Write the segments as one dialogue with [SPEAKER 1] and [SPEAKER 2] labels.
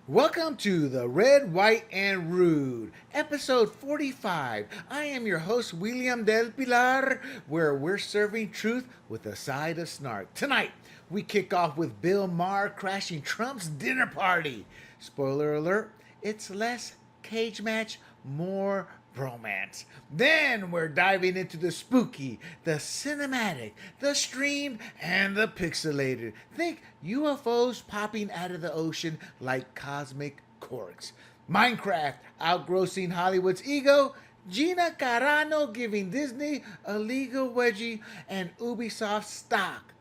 [SPEAKER 1] Welcome to the Red, White, and Rude, episode 45. I am your host, William Del Pilar, where we're serving truth with a side of snark. Tonight, we kick off with Bill Maher crashing Trump's dinner party. Spoiler alert, it's less cage match, more bromance. Then we're diving into the spooky, the cinematic, the streamed, and the pixelated. Think UFOs popping out of the ocean like cosmic corks. Minecraft outgrossing Hollywood's ego. Gina Carano giving Disney a legal wedgie, and Ubisoft stock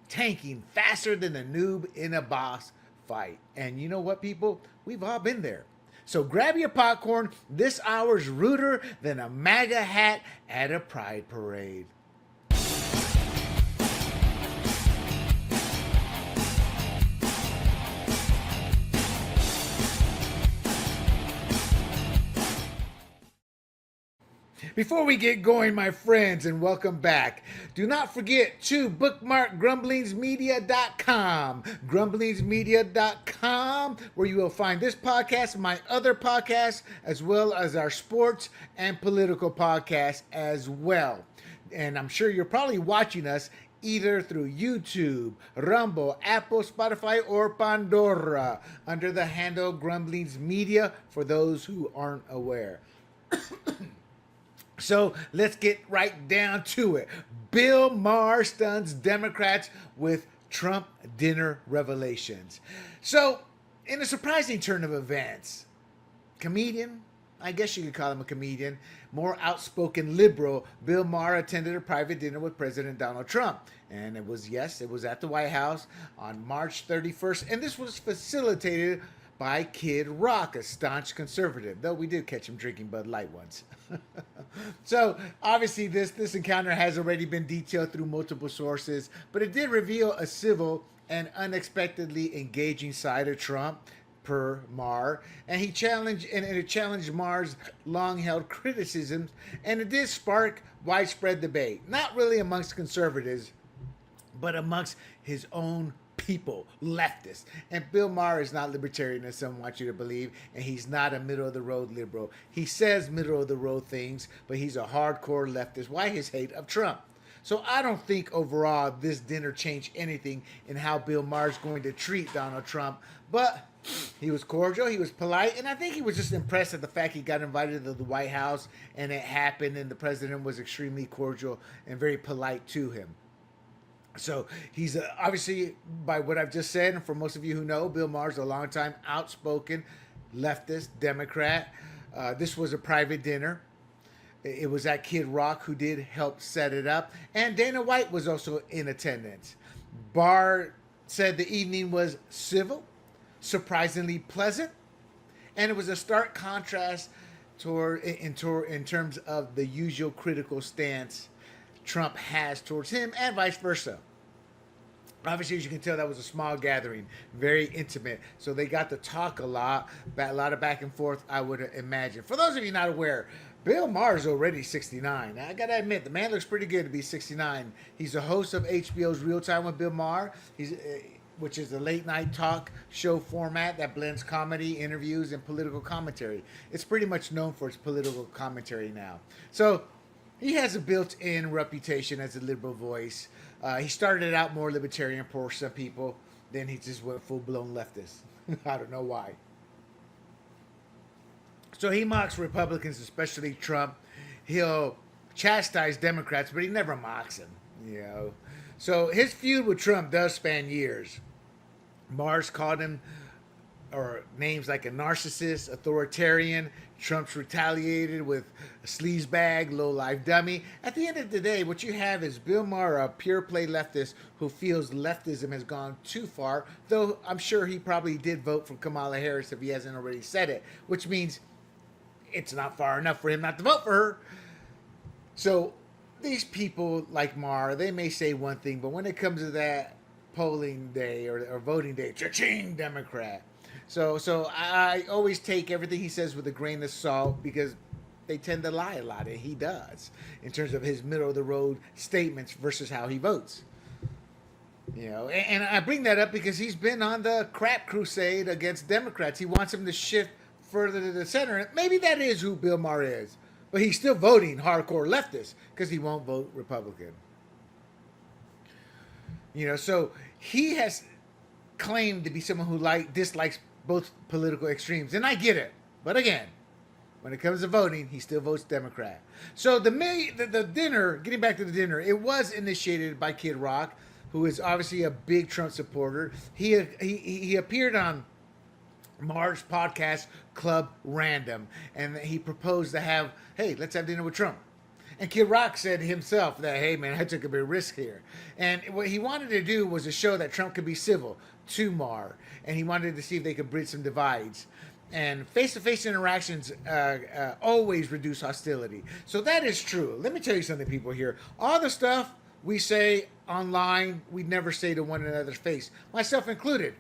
[SPEAKER 1] tanking faster than a noob in a boss fight. And you know what, people? We've all been there. So grab your popcorn. This hour's ruder than a MAGA hat at a pride parade. Before we get going, my friends, and welcome back, do not forget to bookmark grumblingsmedia.com. Grumblingsmedia.com, where you will find this podcast, my other podcasts, as well as our sports and political podcasts as well. And I'm sure you're probably watching us either through YouTube, Rumble, Apple, Spotify, or Pandora under the handle Grumblings Media for those who aren't aware. So let's get right down to it. Bill Maher stuns Democrats with Trump dinner revelations. So, in a surprising turn of events, comedian, I guess you could call him a comedian, more outspoken liberal, Bill Maher attended a private dinner with President Donald Trump. And it was at the White House on March 31st. And this was facilitated by Kid Rock, a staunch conservative, though we did catch him drinking Bud Light once. So, obviously, this encounter has already been detailed through multiple sources, but it did reveal a civil and unexpectedly engaging side of Trump, per Maher, and it challenged Maher's long-held criticisms, and it did spark widespread debate, not really amongst conservatives, but amongst his own people, leftists. And Bill Maher is not libertarian as some want you to believe, and he's not a middle-of-the-road liberal. He says middle-of-the-road things, but he's a hardcore leftist. Why his hate of Trump? So I don't think overall this dinner changed anything in how Bill Maher's going to treat Donald Trump, but he was cordial, he was polite, and I think he was just impressed at the fact he got invited to the White House, and it happened, and the president was extremely cordial and very polite to him. So he's obviously, by what I've just said, and for most of you who know, Bill Maher's a longtime outspoken leftist Democrat. This was a private dinner. It was at Kid Rock who did help set it up. And Dana White was also in attendance. Barr said the evening was civil, surprisingly pleasant, and it was a stark contrast in terms of the usual critical stance Trump has towards him and vice versa. Obviously, as you can tell, that was a small gathering, very intimate. So they got to talk a lot of back and forth, I would imagine. For those of you not aware, Bill Maher is already 69. Now, I got to admit, the man looks pretty good to be 69. He's a host of HBO's Real Time with Bill Maher, which is a late-night talk show format that blends comedy, interviews, and political commentary. It's pretty much known for its political commentary now. So he has a built-in reputation as a liberal voice. He started out more libertarian for some people, then he just went full-blown leftist. I don't know why. So he mocks Republicans, especially Trump. He'll chastise Democrats, but he never mocks them, you know. So his feud with Trump does span years. Maher's called him names like a narcissist, authoritarian. Trump's retaliated with a sleazebag, low-life dummy. At the end of the day, what you have is Bill Maher, a pure-play leftist who feels leftism has gone too far, though I'm sure he probably did vote for Kamala Harris if he hasn't already said it, which means it's not far enough for him not to vote for her. So these people like Maher, they may say one thing, but when it comes to that polling day or voting day, cha-ching, Democrat. So I always take everything he says with a grain of salt because they tend to lie a lot, and he does, in terms of his middle-of-the-road statements versus how he votes. And I bring that up because he's been on the crap crusade against Democrats. He wants them to shift further to the center. Maybe that is who Bill Maher is, but he's still voting hardcore leftist because he won't vote Republican. So he has claimed to be someone who dislikes both political extremes, and I get it. But again, when it comes to voting, he still votes Democrat. So the dinner, getting back to the dinner, it was initiated by Kid Rock, who is obviously a big Trump supporter. He appeared on Maher's podcast Club Random, and he proposed to hey, let's have dinner with Trump. And Kid Rock said himself that, hey, man, I took a big risk here. And what he wanted to do was to show that Trump could be civil to Maher, and he wanted to see if they could bridge some divides. And face-to-face interactions always reduce hostility. So that is true. Let me tell you something, people here. All the stuff we say online, we never say to one another's face, myself included.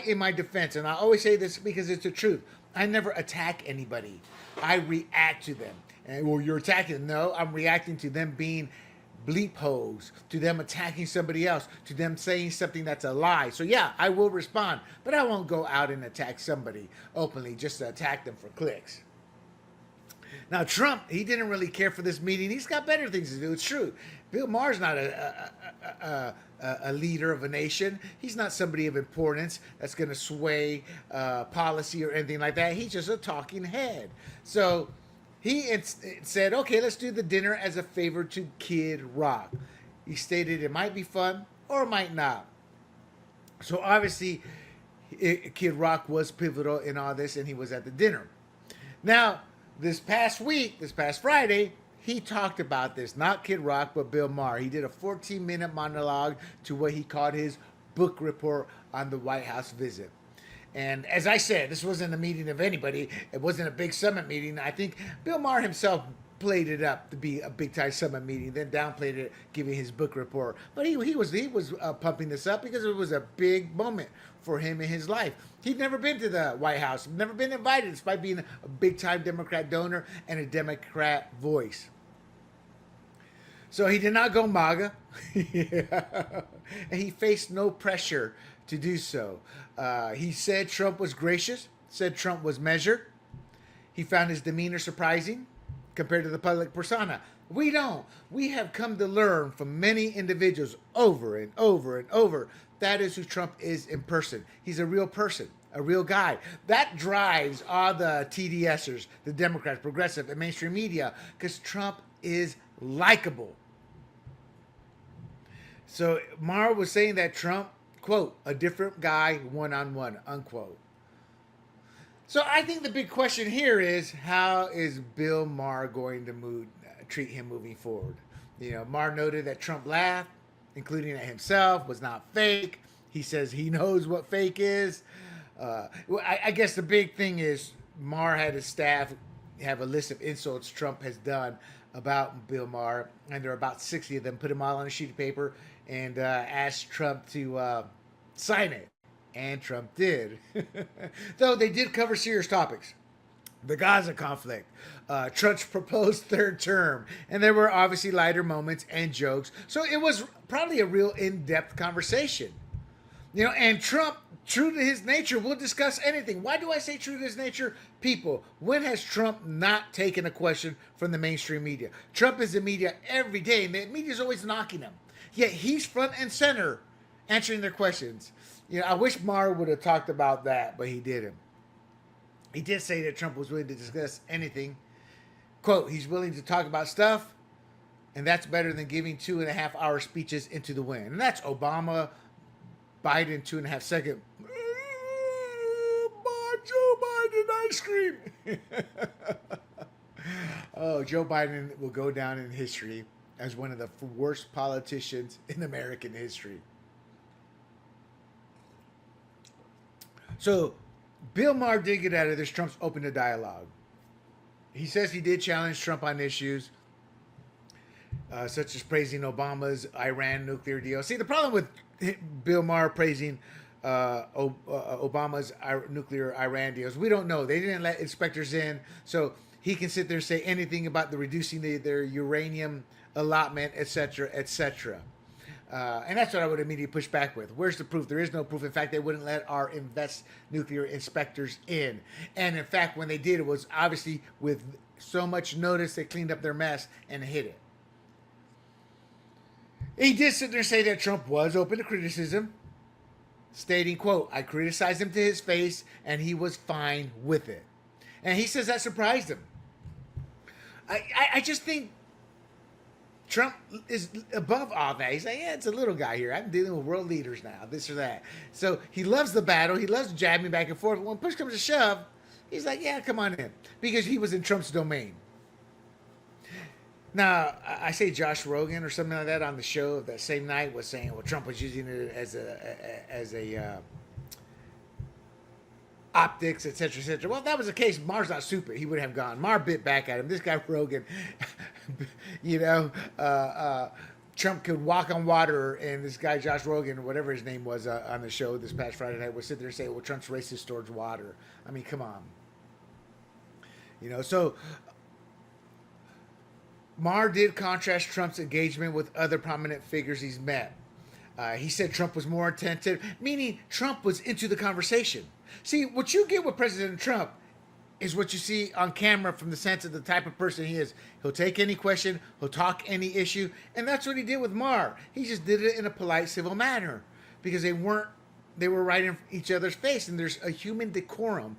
[SPEAKER 1] In my defense, and I always say this because it's the truth, I never attack anybody. I react to them. And, well, you're attacking them. No, I'm reacting to them being bleep hoes, to them attacking somebody else, to them saying something that's a lie. So yeah, I will respond, but I won't go out and attack somebody openly just to attack them for clicks. Now, Trump, he didn't really care for this meeting. He's got better things to do. It's true. Bill Maher's not a leader of a nation. He's not somebody of importance that's going to sway policy or anything like that. He's just a talking head. So he said, okay, let's do the dinner as a favor to Kid Rock. He stated it might be fun or it might not. So obviously, Kid Rock was pivotal in all this, and he was at the dinner. Now, this past Friday, he talked about this, not Kid Rock, but Bill Maher. He did a 14-minute monologue to what he called his book report on the White House visit. And as I said, this wasn't a meeting of anybody. It wasn't a big summit meeting. I think Bill Maher himself played it up to be a big-time summit meeting, then downplayed it, giving his book report. But he was pumping this up because it was a big moment for him in his life. He'd never been to the White House, never been invited, despite being a big-time Democrat donor and a Democrat voice. So he did not go MAGA, and he faced no pressure to do so. He said Trump was gracious, said Trump was measured. He found his demeanor surprising compared to the public persona. We don't. We have come to learn from many individuals over and over and over. That is who Trump is in person. He's a real person, a real guy. That drives all the TDSers, the Democrats, progressive, and mainstream media, because Trump is likable. So Maher was saying that Trump, quote, a different guy one-on-one, unquote. So I think the big question here is, how is Bill Maher going to treat him moving forward? Maher noted that Trump laughed, including at himself, was not fake. He says he knows what fake is. I guess the big thing is Maher had his staff have a list of insults Trump has done about Bill Maher, and there are about 60 of them. Put them all on a sheet of paper and asked Trump to sign it. And Trump did. Though they did cover serious topics. The Gaza conflict, Trump's proposed third term, and there were obviously lighter moments and jokes. So it was probably a real in-depth conversation. And Trump, true to his nature, will discuss anything. Why do I say true to his nature? People, when has Trump not taken a question from the mainstream media? Trump is the media every day, and the media is always knocking him. Yet he's front and center answering their questions. I wish Maher would have talked about that, but he didn't. He did say that Trump was willing to discuss anything. Quote, he's willing to talk about stuff, and that's better than giving 2.5-hour speeches into the wind. And that's Obama, Biden, 2.5-second. Joe Biden ice cream. Oh, Joe Biden will go down in history as one of the worst politicians in American history. So, Bill Maher did get out of this. Trump's open to dialogue. He says he did challenge Trump on issues such as praising Obama's Iran nuclear deal. See, the problem with Bill Maher praising Obama's nuclear Iran deals, we don't know. They didn't let inspectors in, so he can sit there and say anything about the reducing their uranium allotment, etc., etc. And that's what I would immediately push back with. Where's the proof? There is no proof. In fact, they wouldn't let our nuclear inspectors in. And in fact, when they did, it was obviously with so much notice, they cleaned up their mess and hid it. He did sit there and say that Trump was open to criticism, stating, quote, I criticized him to his face and he was fine with it. And he says that surprised him. I just think Trump is above all that. He's like, yeah, it's a little guy here. I'm dealing with world leaders now, this or that. So he loves the battle. He loves jabbing back and forth. But when push comes to shove, he's like, yeah, come on in. Because he was in Trump's domain. Now, I say Josh Rogan or something like that on the show that same night was saying, well, Trump was using it as a optics, etc., etc. Well, if that was the case, Maher's not stupid. He would have gone. Maher bit back at him. This guy Rogan, Trump could walk on water, and this guy Josh Rogan, whatever his name was on the show this past Friday night, would sit there and say, well, Trump's racist towards water. I mean, come on. So Maher did contrast Trump's engagement with other prominent figures he's met. He said Trump was more attentive, meaning Trump was into the conversation. See, what you get with President Trump is what you see on camera from the sense of the type of person he is. He'll take any question, he'll talk any issue, and that's what he did with Maher. He just did it in a polite, civil manner because they were right in each other's face, and there's a human decorum,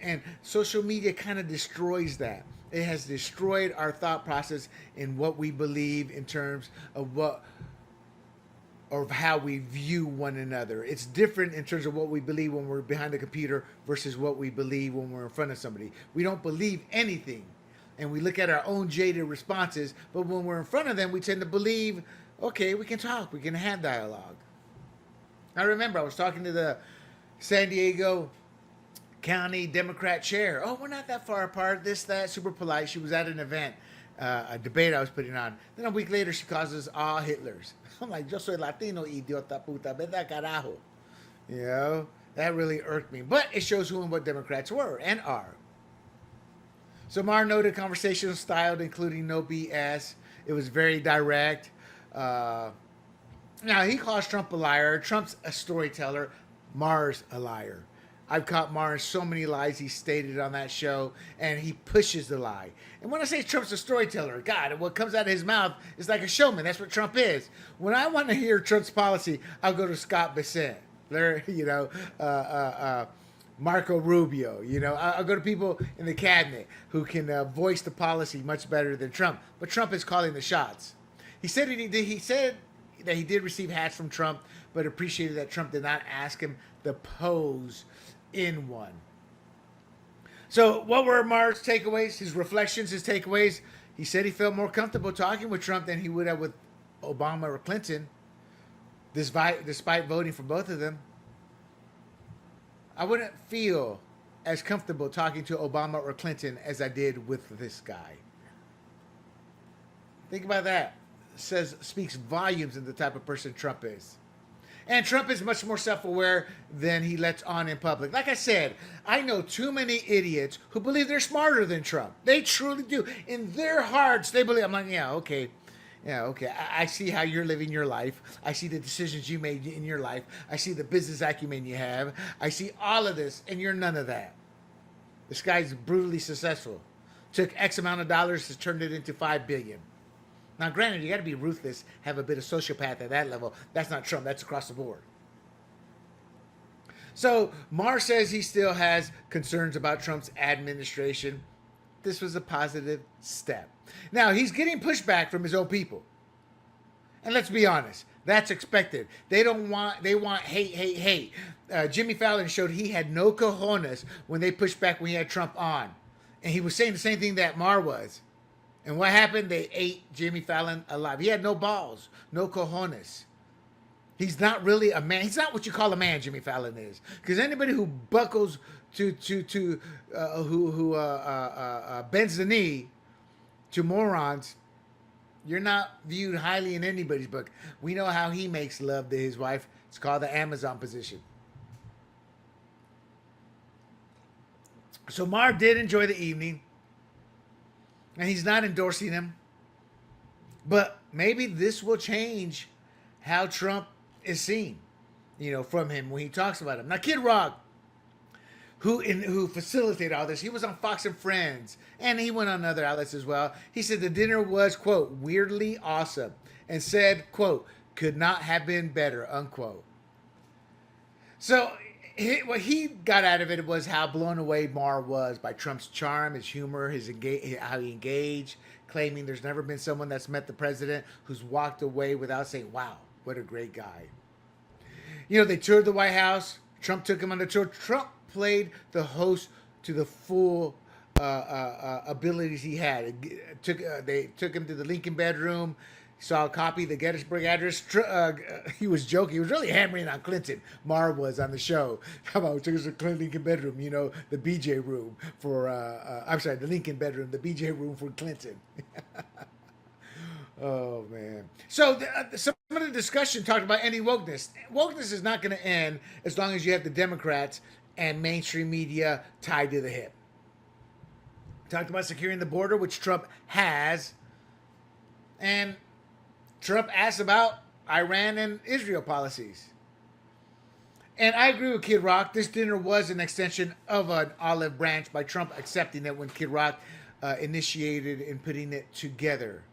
[SPEAKER 1] and social media kind of destroys that. It has destroyed our thought process in what we believe in terms of how we view one another. It's different in terms of what we believe when we're behind the computer versus what we believe when we're in front of somebody. We don't believe anything, and we look at our own jaded responses, but when we're in front of them, we tend to believe, okay, we can talk, we can have dialogue. I remember I was talking to the San Diego County Democrat chair. Oh, we're not that far apart, this, that, super polite. She was at an event, a debate I was putting on. Then a week later, she calls us all Hitlers. I'm like, yo soy Latino, idiota puta, vete carajo. That really irked me. But it shows who and what Democrats were and are. So Maher noted conversational style, including no BS. It was very direct. Now, he calls Trump a liar. Trump's a storyteller. Maher's a liar. I've caught Maher in so many lies he stated on that show, and he pushes the lie. And when I say Trump's a storyteller, God, what comes out of his mouth is like a showman. That's what Trump is. When I want to hear Trump's policy, I'll go to Scott Bessent, Marco Rubio. I'll go to people in the cabinet who can voice the policy much better than Trump. But Trump is calling the shots. He said that he did receive hats from Trump, but appreciated that Trump did not ask him to pose in one. So what were Maher's takeaways, his reflections, his takeaways? He said he felt more comfortable talking with Trump than he would have with Obama or Clinton, despite voting for both of them. I wouldn't feel as comfortable talking to Obama or Clinton as I did with this guy. Think about that. Speaks volumes of the type of person Trump is. And Trump is much more self-aware than he lets on in public. Like I said, I know too many idiots who believe they're smarter than Trump. They truly do. In their hearts, they believe. I'm like, yeah, okay. I see how you're living your life. I see the decisions you made in your life. I see the business acumen you have. I see all of this, and you're none of that. This guy's brutally successful. Took X amount of dollars to turn it into $5 billion. Now, granted, you got to be ruthless, have a bit of sociopath at that level. That's not Trump. That's across the board. So, Maher says he still has concerns about Trump's administration. This was a positive step. Now, he's getting pushback from his own people. And let's be honest, that's expected. They want hate. Jimmy Fallon showed he had no cojones when they pushed back when he had Trump on. And he was saying the same thing that Maher was. And what happened? They ate Jimmy Fallon alive. He had no balls, no cojones. He's not really a man. He's not what you call a man, Jimmy Fallon is. Because anybody who buckles who bends the knee to morons, you're not viewed highly in anybody's book. We know how he makes love to his wife. It's called the Amazon position. So Maher did enjoy the evening. And he's not endorsing him. But maybe this will change how Trump is seen, from him when he talks about him. Now, Kid Rock, who facilitated all this, he was on Fox and Friends, and he went on other outlets as well. He said the dinner was, quote, weirdly awesome, and said, quote, could not have been better, unquote. So what he got out of it was how blown away Maher was by Trump's charm, his humor, how he engaged, claiming there's never been someone that's met the president who's walked away without saying, wow, what a great guy. They toured the White House. Trump took him on the tour. Trump played the host to the full abilities he had. They took him to the Lincoln bedroom. Saw a copy of the Gettysburg Address. He was joking. He was really hammering on Clinton. Maher was on the show. How about we took us to the Lincoln bedroom, the BJ room for, the Lincoln bedroom, the BJ room for Clinton. Oh, man. So some of the discussion talked about ending wokeness. Wokeness is not going to end as long as you have the Democrats and mainstream media tied to the hip. Talked about securing the border, which Trump has. And Trump asked about Iran and Israel policies. And I agree with Kid Rock. This dinner was an extension of an olive branch by Trump accepting it when Kid Rock initiated and putting it together.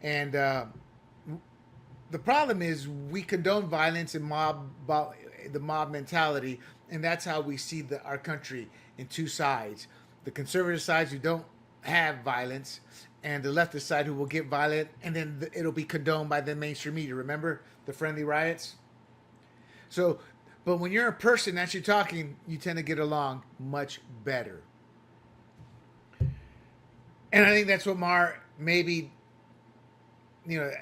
[SPEAKER 1] And the problem is we condone violence and the mob mentality, and that's how we see our country in two sides. The conservative sides who don't have violence, and the leftist side who will get violent, and then it'll be condoned by the mainstream media. Remember the friendly riots? So, but when you're a person actually talking, you tend to get along much better. And I think that's what Maher maybe,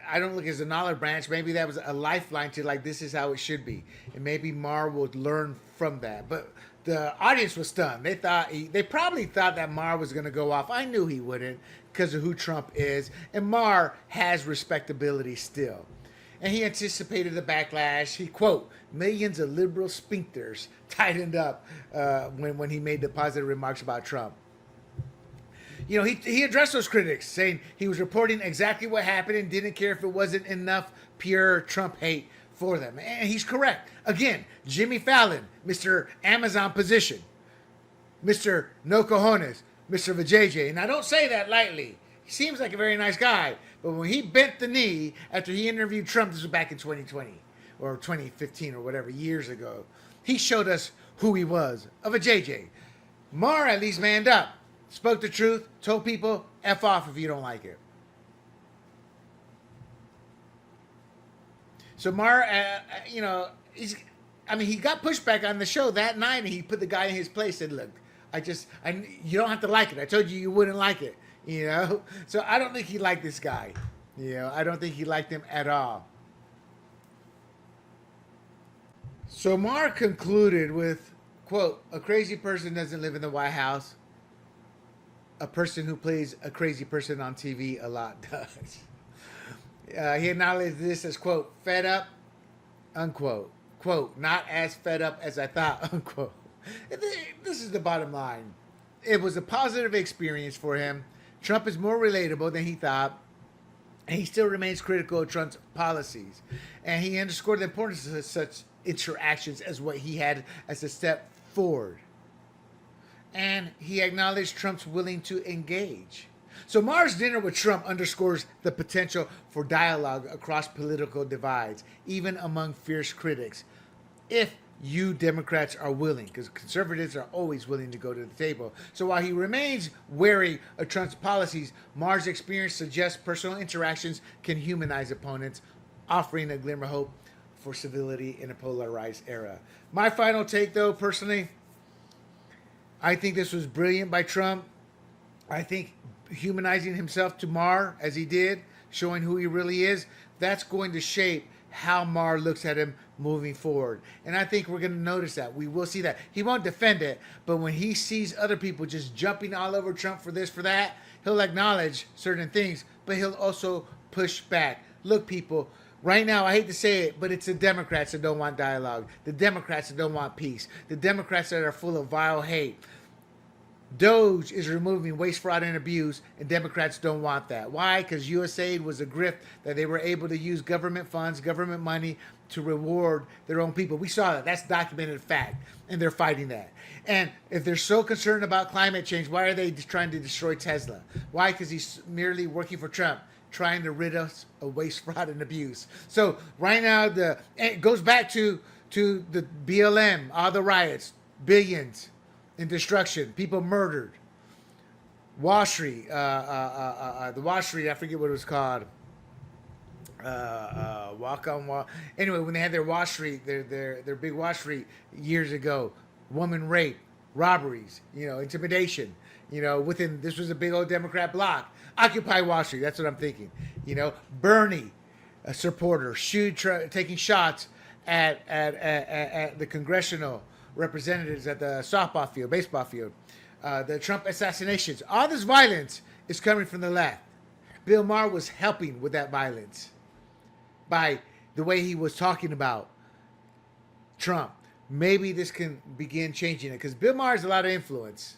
[SPEAKER 1] I don't look as an olive branch. Maybe that was a lifeline to this is how it should be. And maybe Maher would learn from that. But the audience was stunned. They probably thought that Maher was going to go off. I knew he wouldn't because of who Trump is. And Maher has respectability still. And he anticipated the backlash. He, quote, millions of liberal sphincters tightened up when he made the positive remarks about Trump. He addressed those critics, saying he was reporting exactly what happened and didn't care if it wasn't enough pure Trump hate for them. And he's correct. Again, Jimmy Fallon, Mr. Amazon position, Mr. No Cojones, Mr. Vajayjay. And I don't say that lightly. He seems like a very nice guy. But when he bent the knee after he interviewed Trump, this was back in 2020 or 2015 or whatever, years ago, he showed us who he was, a Vajayjay. Maher at least manned up. Spoke the truth, told people, F off if you don't like it. So Maher, he got pushback on the show that night, and he put the guy in his place and said, look, you don't have to like it. I told you wouldn't like it, So I don't think he liked this guy. I don't think he liked him at all. So Maher concluded with, quote, a crazy person doesn't live in the White House. A person who plays a crazy person on TV a lot does. He acknowledged this as, quote, fed up, unquote. Quote, not as fed up as I thought, unquote. This is the bottom line. It was a positive experience for him. Trump is more relatable than he thought, and he still remains critical of Trump's policies. And he underscored the importance of such interactions as what he had as a step forward. And he acknowledged Trump's willing to engage. So Maher's dinner with Trump underscores the potential for dialogue across political divides, even among fierce critics, if you Democrats are willing, because conservatives are always willing to go to the table. So while he remains wary of Trump's policies, Maher's experience suggests personal interactions can humanize opponents, offering a glimmer of hope for civility in a polarized era. My final take, though, personally, I think this was brilliant by Trump. I think humanizing himself to Maher as he did, showing who he really is, that's going to shape how Maher looks at him moving forward. And I think we're going to notice that. We will see that. He won't defend it, but when he sees other people just jumping all over Trump for this, for that, he'll acknowledge certain things, but he'll also push back. Look, people, right now, I hate to say it, but it's the Democrats that don't want dialogue. The Democrats that don't want peace. The Democrats that are full of vile hate. Doge is removing waste, fraud, and abuse, and Democrats don't want that. Why? Because USAID was a grift that they were able to use government funds, government money to reward their own people. We saw that. That's documented fact, and they're fighting that. And if they're so concerned about climate change, why are they trying to destroy Tesla? Why? Because he's merely working for Trump, trying to rid us of waste, fraud, and abuse. So right now, it goes back to the BLM, all the riots, billions in destruction, people murdered. Wall Street, the Wall Street, I forget what it was called. Walk on Wall. Anyway, when they had their Wall Street, their big Wall Street years ago, woman rape, robberies, intimidation. This was a big old Democrat bloc. Occupy Wall Street. That's what I'm thinking. Bernie, a supporter, taking shots at the congressional representatives at the baseball field. The Trump assassinations. All this violence is coming from the left. Bill Maher was helping with that violence by the way he was talking about Trump. Maybe this can begin changing it because Bill Maher has a lot of influence.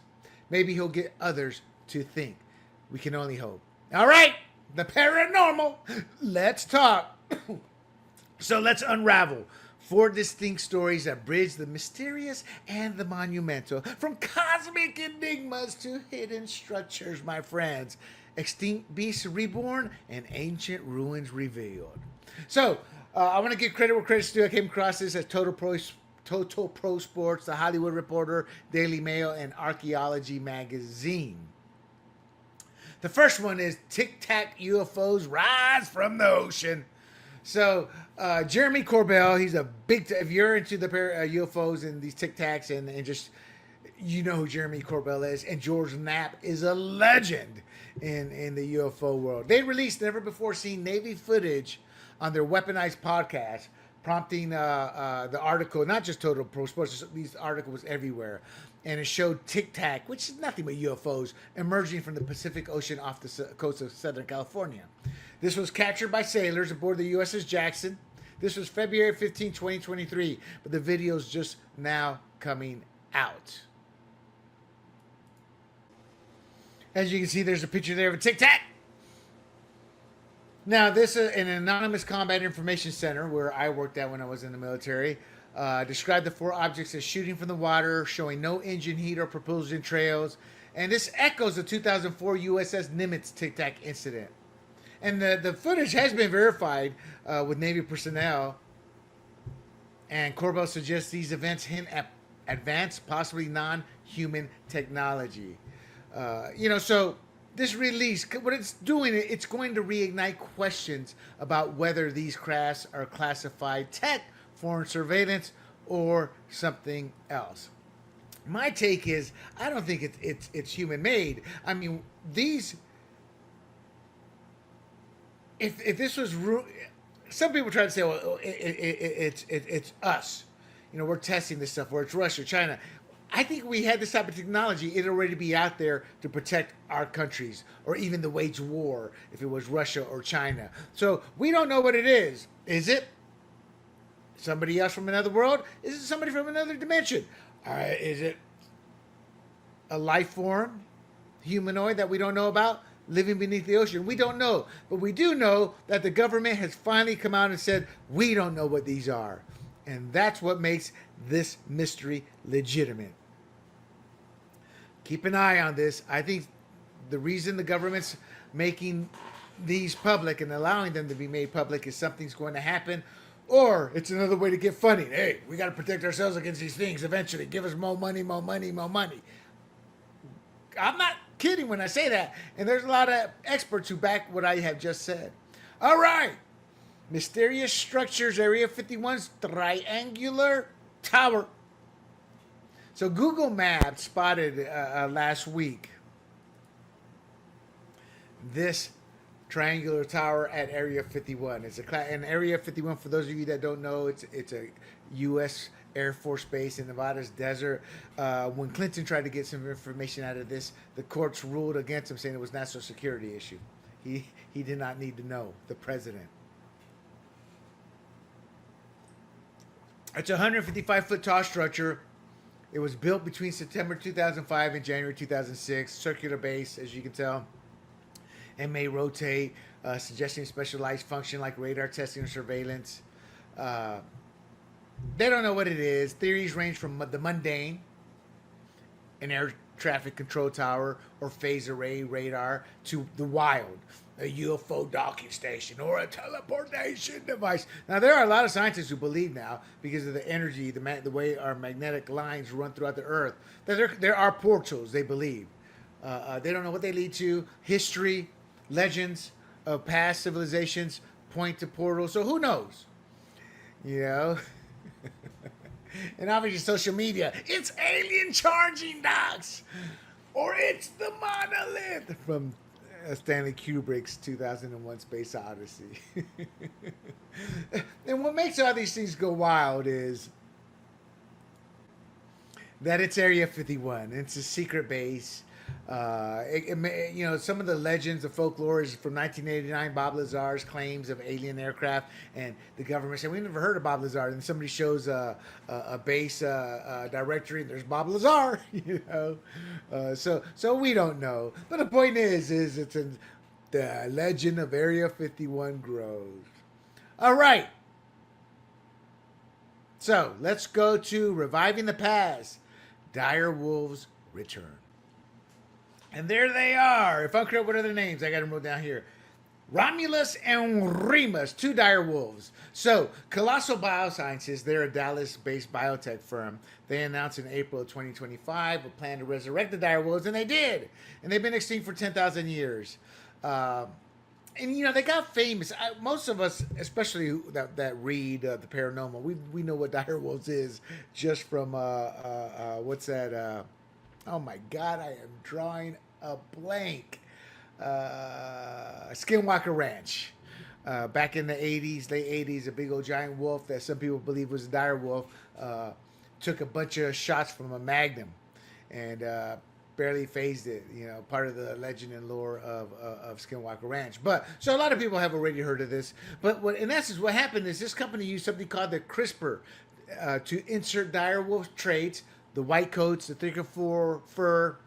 [SPEAKER 1] Maybe he'll get others to think. We can only hope. All right, the paranormal. Let's talk. So let's unravel 4 distinct stories that bridge the mysterious and the monumental, from cosmic enigmas to hidden structures, my friends. Extinct beasts reborn and ancient ruins revealed. So, I want to give credit where credit's due. I came across this at Total Pro Sports, The Hollywood Reporter, Daily Mail, and Archaeology Magazine. The first one is Tic-Tac UFOs rise from the ocean. So, Jeremy Corbell, he's a big... if you're into the UFOs and these Tic-Tacs and just... who Jeremy Corbell is. And George Knapp is a legend in the UFO world. They released never-before-seen Navy footage on their Weaponized podcast, prompting the article, not just Total Pro Sports, this article was everywhere. And it showed Tic-Tac, which is nothing but UFOs, emerging from the Pacific Ocean off the coast of Southern California. This was captured by sailors aboard the USS Jackson. This was February 15, 2023, but the video's just now coming out. As you can see, there's a picture there of a Tic-Tac. Now, this is an anonymous combat information center where I worked at when I was in the military. Described the 4 objects as shooting from the water, showing no engine heat or propulsion trails. And this echoes the 2004 USS Nimitz Tic-Tac incident. And the footage has been verified with Navy personnel. And Corbell suggests these events hint at advanced, possibly non-human technology. So this release, what it's doing, it's going to reignite questions about whether these crafts are classified tech, foreign surveillance, or something else. My take is, I don't think it's human made. I mean, these... If this was... some people try to say, well, it's us. We're testing this stuff, or it's Russia, China. I think we had this type of technology, it'd already be out there to protect our countries, or even to wage war if it was Russia or China. So we don't know what it is. Is it somebody else from another world? Is it somebody from another dimension? Is it a life form, humanoid that we don't know about, living beneath the ocean? We don't know. But we do know that the government has finally come out and said, we don't know what these are. And that's what makes this mystery legitimate. Keep an eye on this. I think the reason the government's making these public and allowing them to be made public is something's going to happen, or it's another way to get funding. Hey, we got to protect ourselves against these things eventually. Give us more money, more money, more money. I'm not kidding when I say that. And there's a lot of experts who back what I have just said. All right. Mysterious structures, Area 51's triangular tower. So Google Maps spotted last week this triangular tower at Area 51. It's and Area 51, for those of you that don't know, it's a U.S. Air Force Base in Nevada's desert. When Clinton tried to get some information out of this, the courts ruled against him, saying it was a national security issue. He did not need to know, the president. It's a 155-foot tall structure It was built between September 2005 and January 2006. Circular base, as you can tell, and may rotate, suggesting specialized function like radar testing or surveillance. Uh, they don't know what it is. Theories range from the mundane, an air traffic control tower or phase array radar, to the wild, a UFO docking station or a teleportation device. Now, there are a lot of scientists who believe now, because of the energy, the way our magnetic lines run throughout the Earth, that there are portals, they believe. They don't know what they lead to. History, legends of past civilizations point to portals, so who knows? You know? And obviously social media, it's alien charging docks, or it's the monolith from Stanley Kubrick's 2001 Space Odyssey. And what makes all these things go wild is that it's Area 51. It's a secret base. Some of the legends, the folklore is from 1989, Bob Lazar's claims of alien aircraft, and the government said, we never heard of Bob Lazar. And somebody shows a base directory, and there's Bob Lazar, So we don't know. But the point is the legend of Area 51 grows. All right. So let's go to Reviving the Past. Dire Wolves return. And there they are. If I'm correct, what are their names? I got them wrote down here. Romulus and Remus, two dire wolves. So, Colossal Biosciences, they're a Dallas-based biotech firm. They announced in April of 2025 a plan to resurrect the dire wolves, and they did. And they've been extinct for 10,000 years. They got famous. Most of us, especially that read the paranormal, we know what dire wolves is just from what's that? Oh my God, I am drawing a blank. Skinwalker Ranch. Back in the 80s, late 80s, a big old giant wolf that some people believe was a dire wolf took a bunch of shots from a magnum and barely phased it. Part of the legend and lore of Skinwalker Ranch. So a lot of people have already heard of this. But in essence, what happened is this company used something called the CRISPR to insert dire wolf traits, the white coats, the thicker fur,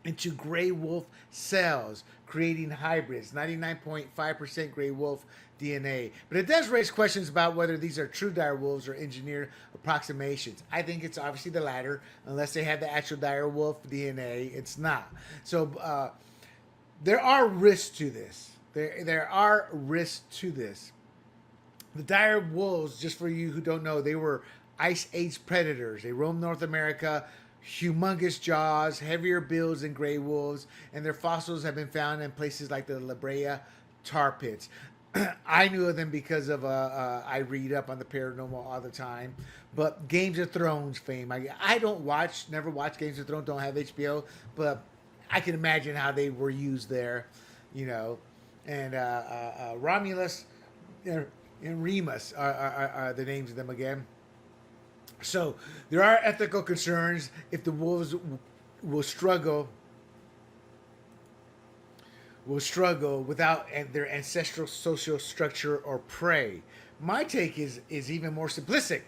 [SPEAKER 1] into gray wolf cells, creating hybrids, 99.5% gray wolf DNA. But it does raise questions about whether these are true dire wolves or engineered approximations. I think it's obviously the latter. Unless they have the actual dire wolf DNA, it's not. So there are risks to this. There are risks to this. The dire wolves, just for you who don't know, they were Ice Age predators. They roamed North America, humongous jaws, heavier builds than gray wolves, and their fossils have been found in places like the La Brea tar pits. I knew of them because of I read up on the paranormal all the time. But Games of Thrones fame. I never watched Games of Thrones, don't have HBO, but I can imagine how they were used there, And Romulus and Remus are the names of them again. So there are ethical concerns if the wolves will struggle without their ancestral social structure or prey. My take is even more simplistic.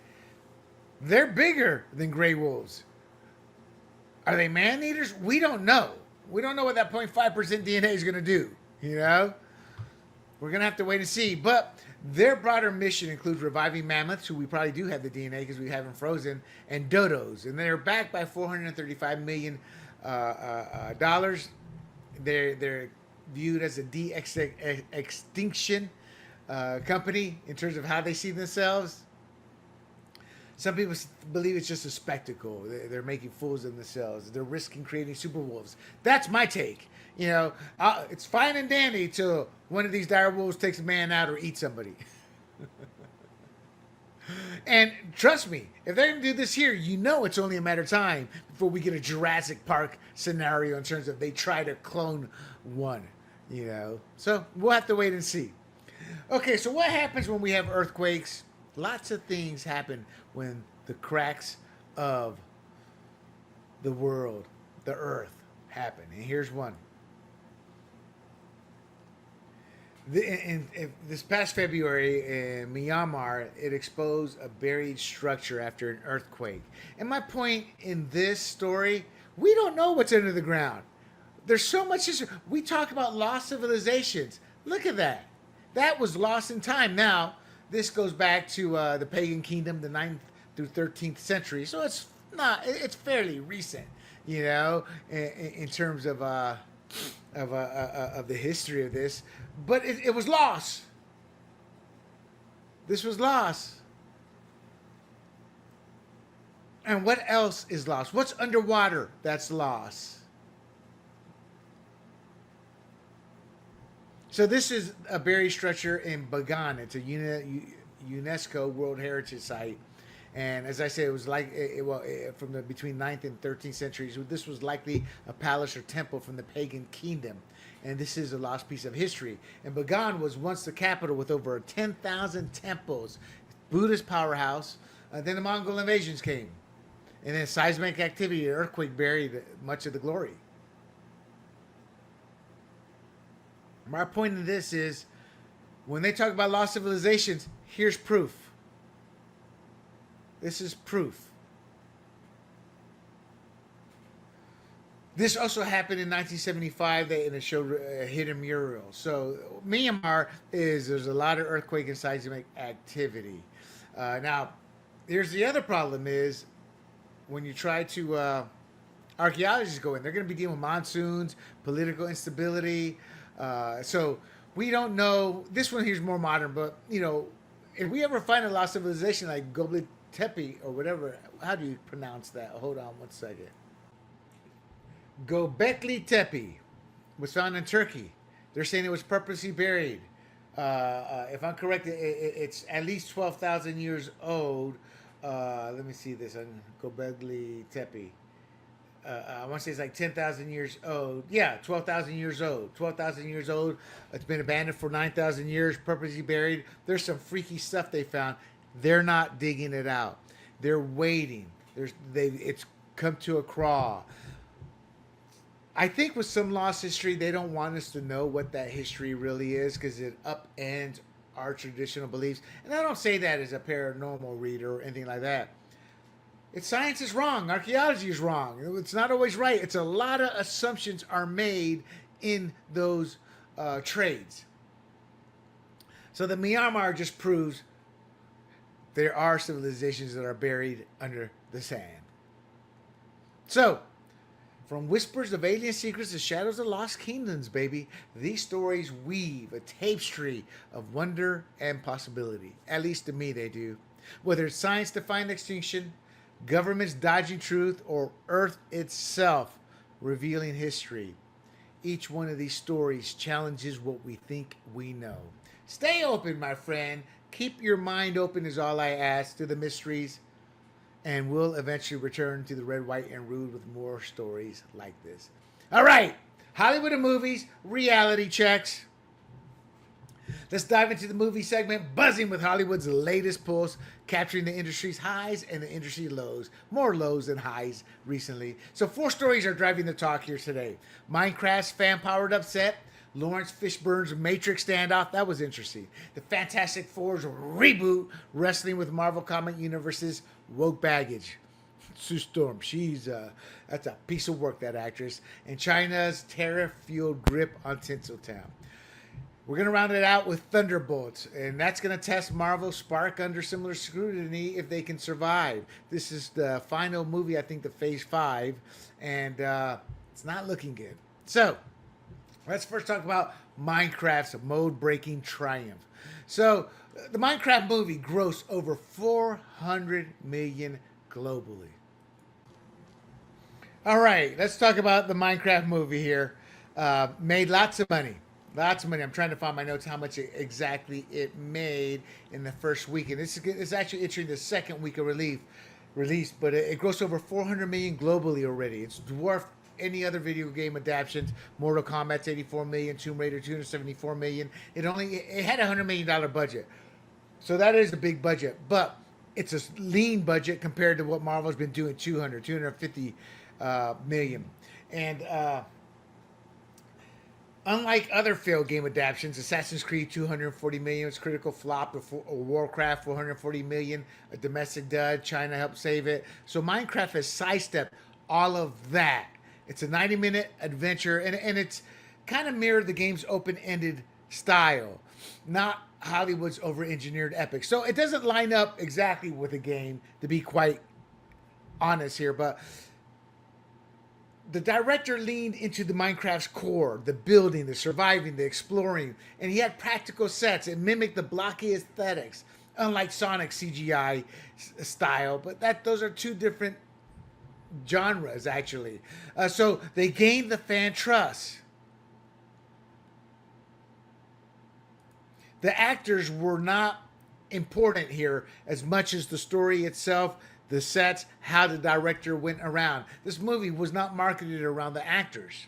[SPEAKER 1] They're bigger than gray wolves. Are they man-eaters? We don't know. We don't know what that 0.5% DNA is going to do. We're going to have to wait and see. But their broader mission includes reviving mammoths, who we probably do have the DNA because we have them frozen, and dodos. And they're backed by $435 million. They're viewed as a de-extinction company in terms of how they see themselves. Some people believe it's just a spectacle. They're making fools of themselves. They're risking creating super wolves. That's my take. It's fine and dandy till one of these dire wolves takes a man out or eats somebody. And trust me, if they're going to do this here, it's only a matter of time before we get a Jurassic Park scenario in terms of they try to clone one. So we'll have to wait and see. Okay, so what happens when we have earthquakes? Lots of things happen when the cracks of the world, the earth, happen. And here's one. In this past February in Myanmar, it exposed a buried structure after an earthquake. And my point in this story, we don't know what's under the ground. There's so much history. We talk about lost civilizations. Look at that. That was lost in time. Now, this goes back to the pagan kingdom, the 9th through 13th century. So it's fairly recent, in terms of the history of this. But it was lost. This was lost. And what else is lost? What's underwater that's lost? So this is a buried structure in Bagan. It's a UNESCO World Heritage Site. And as I said, it was from the between 9th and 13th centuries. This was likely a palace or temple from the pagan kingdom. And this is a lost piece of history. And Bagan was once the capital with over 10,000 temples, Buddhist powerhouse. Then the Mongol invasions came. And then seismic activity, an earthquake buried much of the glory. My point in this is, when they talk about lost civilizations, here's proof. This is proof. This also happened in 1975, and it showed a hidden mural. So Myanmar there's a lot of earthquake and seismic activity. Now, here's the other problem is, when you try to, archaeologists go in, they're going to be dealing with monsoons, political instability. So we don't know. This one here's more modern, but if we ever find a lost civilization like Göbekli Tepe or whatever, how do you pronounce that? Hold on one second. Göbekli Tepe was found in Turkey. They're saying it was purposely buried. If I'm correct, it's at least 12,000 years old. Let me see this on Göbekli Tepe. I want to say it's like 10,000 years old. Yeah, 12,000 years old. 12,000 years old. It's been abandoned for 9,000 years, purposely buried. There's some freaky stuff they found. They're not digging it out. They're waiting. It's come to a crawl. I think with some lost history, they don't want us to know what that history really is because it upends our traditional beliefs. And I don't say that as a paranormal reader or anything like that. Science is wrong. Archaeology is wrong. It's not always right. It's a lot of assumptions are made in those trades. So the Myanmar just proves there are civilizations that are buried under the sand. So, from whispers of alien secrets to shadows of lost kingdoms, baby, these stories weave a tapestry of wonder and possibility. At least to me, they do. Whether it's science-defying extinction, governments dodging truth, or Earth itself revealing history, each one of these stories challenges what we think we know. Stay open, my friend. Keep your mind open is all I ask to the mysteries, and we'll eventually return to the red, white, and rude with more stories like this. All right, Hollywood and movies, reality checks. Let's dive into the movie segment, buzzing with Hollywood's latest pulse, capturing the industry's highs and the industry lows. More lows than highs recently. So 4 stories are driving the talk here today. Minecraft's fan-powered upset. Lawrence Fishburne's Matrix standoff. That was interesting. The Fantastic Four's reboot, wrestling with Marvel Comic Universe's woke baggage. Sue Storm, that's a piece of work, that actress. And China's terror-fueled grip on Tinseltown. We're going to round it out with Thunderbolts, and that's going to test Marvel's spark under similar scrutiny if they can survive. This is the final movie, I think, the Phase 5, and it's not looking good. So, let's first talk about Minecraft's mode-breaking triumph. So, the Minecraft movie grossed over $400 million globally. All right, let's talk about the Minecraft movie here. Made lots of money. Lots of money. I'm trying to find my notes how much exactly it made in the first week. And it's actually entering the second week of release, but it grossed over $400 million globally already. It's dwarfed any other video game adaptations. Mortal Kombat's $84 million, Tomb Raider $274 million. It had a $100 million budget. So that is a big budget, but it's a lean budget compared to what Marvel's been doing, $250 million. And Unlike other failed game adaptations, Assassin's Creed 240 million was critical flop, or Warcraft 440 million, a domestic dud. China helped save it. So Minecraft has sidestepped all of that. It's a 90-minute adventure, and it's kind of mirrored the game's open-ended style, not Hollywood's over-engineered epic. So it doesn't line up exactly with the game, to be quite honest here, but the director leaned into the Minecraft's core, the building, the surviving, the exploring, and he had practical sets. It mimicked the blocky aesthetics, unlike Sonic's CGI style. But those are two different genres, actually. So they gained the fan trust. The actors were not important here as much as the story itself, the sets, how the director went around. This movie was not marketed around the actors.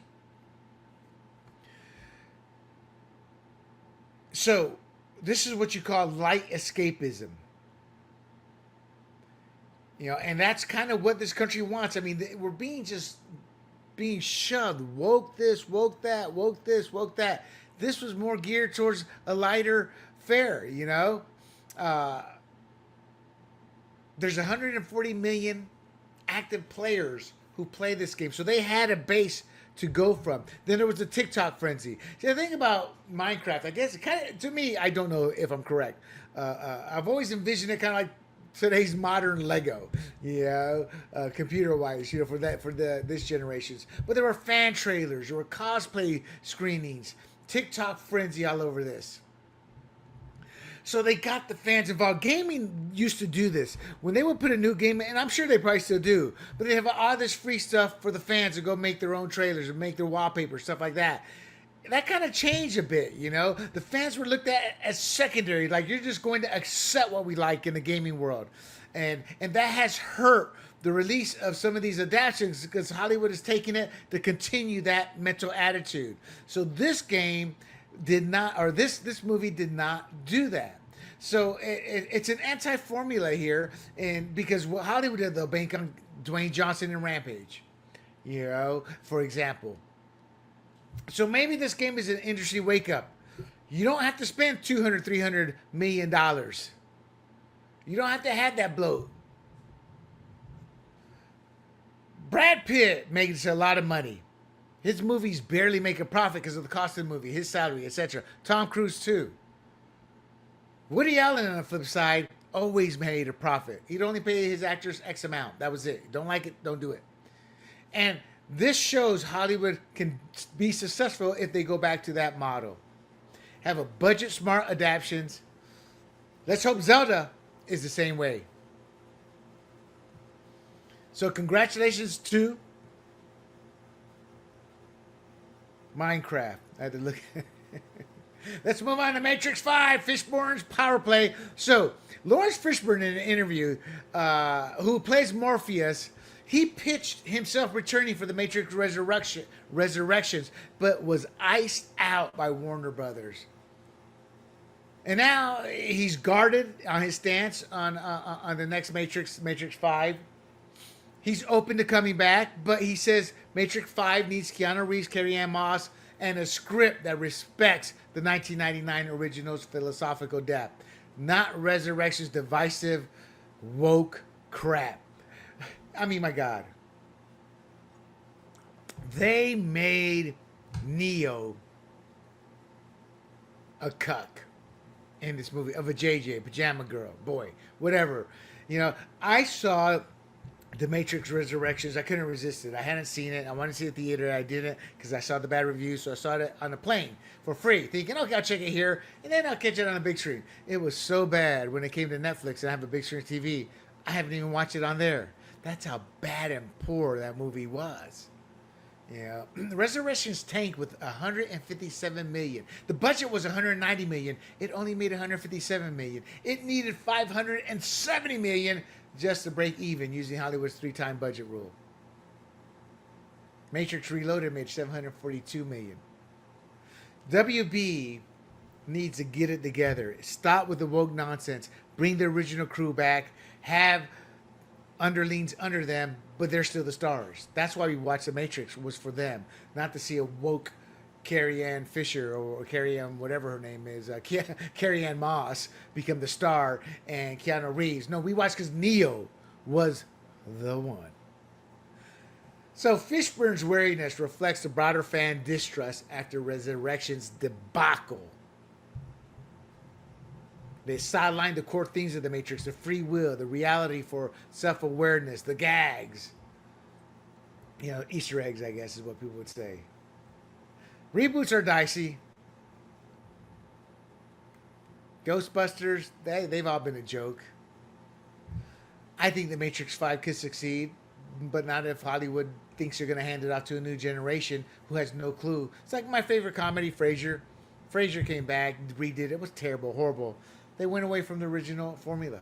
[SPEAKER 1] So, this is what you call light escapism. You know, and that's kind of what this country wants. I mean, we're being shoved. Woke this, woke that, woke this, woke that. This was more geared towards a lighter fare, you know? There's 140 million active players who play this game. So they had a base to go from. Then there was the TikTok frenzy. See, the thing about Minecraft, I guess, to me, I don't know if I'm correct. I've always envisioned it kind of like today's modern Lego, you know, computer-wise, you know, for this generation's. But there were fan trailers, there were cosplay screenings, TikTok frenzy all over this. So they got the fans involved. Gaming used to do this. When they would put a new game, and I'm sure they probably still do, but they have all this free stuff for the fans to go make their own trailers and make their wallpaper, stuff like that. That kind of changed a bit, you know? The fans were looked at as secondary, like you're just going to accept what we like in the gaming world. And that has hurt the release of some of these adaptations because Hollywood is taking it to continue that mental attitude. So this game did not, or this movie did not do that. So it's an anti-formula here, and because Hollywood did, they'll bank on Dwayne Johnson and Rampage, you know, for example. So maybe this game is an industry wake-up. You don't have to spend $200-300 million. You don't have to have that bloat. Brad Pitt makes a lot of money. His movies barely make a profit because of the cost of the movie, his salary, etc. Tom Cruise too. Woody Allen, on the flip side, always made a profit. He'd only pay his actors X amount. That was it. Don't like it, don't do it. And this shows Hollywood can be successful if they go back to that model. Have a budget-smart adaptations. Let's hope Zelda is the same way. So congratulations to Minecraft. I had to look. Let's move on to Matrix 5, Fishburne's Power Play. So, Lawrence Fishburne, in an interview, who plays Morpheus, he pitched himself returning for the Matrix Resurrections, but was iced out by Warner Brothers. And now he's guarded on his stance on the next Matrix 5. He's open to coming back, but he says Matrix 5 needs Keanu Reeves, Carrie-Anne Moss, and a script that respects the 1999 original's philosophical depth, not Resurrection's divisive, woke crap. I mean, my God. They made Neo a cuck in this movie, of a JJ, pajama girl, boy, whatever. You know, I saw The Matrix Resurrections. I couldn't resist it. I hadn't seen it. I wanted to see it at the theater. I didn't because I saw the bad reviews. So I saw it on a plane for free, thinking, okay, I'll check it here, and then I'll catch it on a big screen. It was so bad when it came to Netflix and I have a big screen TV. I haven't even watched it on there. That's how bad and poor that movie was. Yeah, Resurrections tanked with 157 million. The budget was 190 million. It only made 157 million. It needed 570 million just to break even using Hollywood's 3-time budget rule. Matrix Reloaded made 742 million. WB needs to get it together. Stop with the woke nonsense. Bring the original crew back. Have underlings under them, but they're still the stars. That's why we watched The Matrix, was for them, not to see a woke Carrie Ann Fisher or Carrie Ann, whatever her name is, Carrie Ann Moss become the star and Keanu Reeves. No, we watched because Neo was the one. So Fishburne's wariness reflects the broader fan distrust after Resurrection's debacle. They sidelined the core themes of The Matrix, the free will, the reality for self-awareness, the gags. You know, Easter eggs, I guess, is what people would say. Reboots are dicey. Ghostbusters, they've all been a joke. I think The Matrix 5 could succeed, but not if Hollywood thinks you're going to hand it off to a new generation who has no clue. It's like my favorite comedy, Frasier. Frasier came back, redid it. It was terrible, horrible. They went away from the original formula.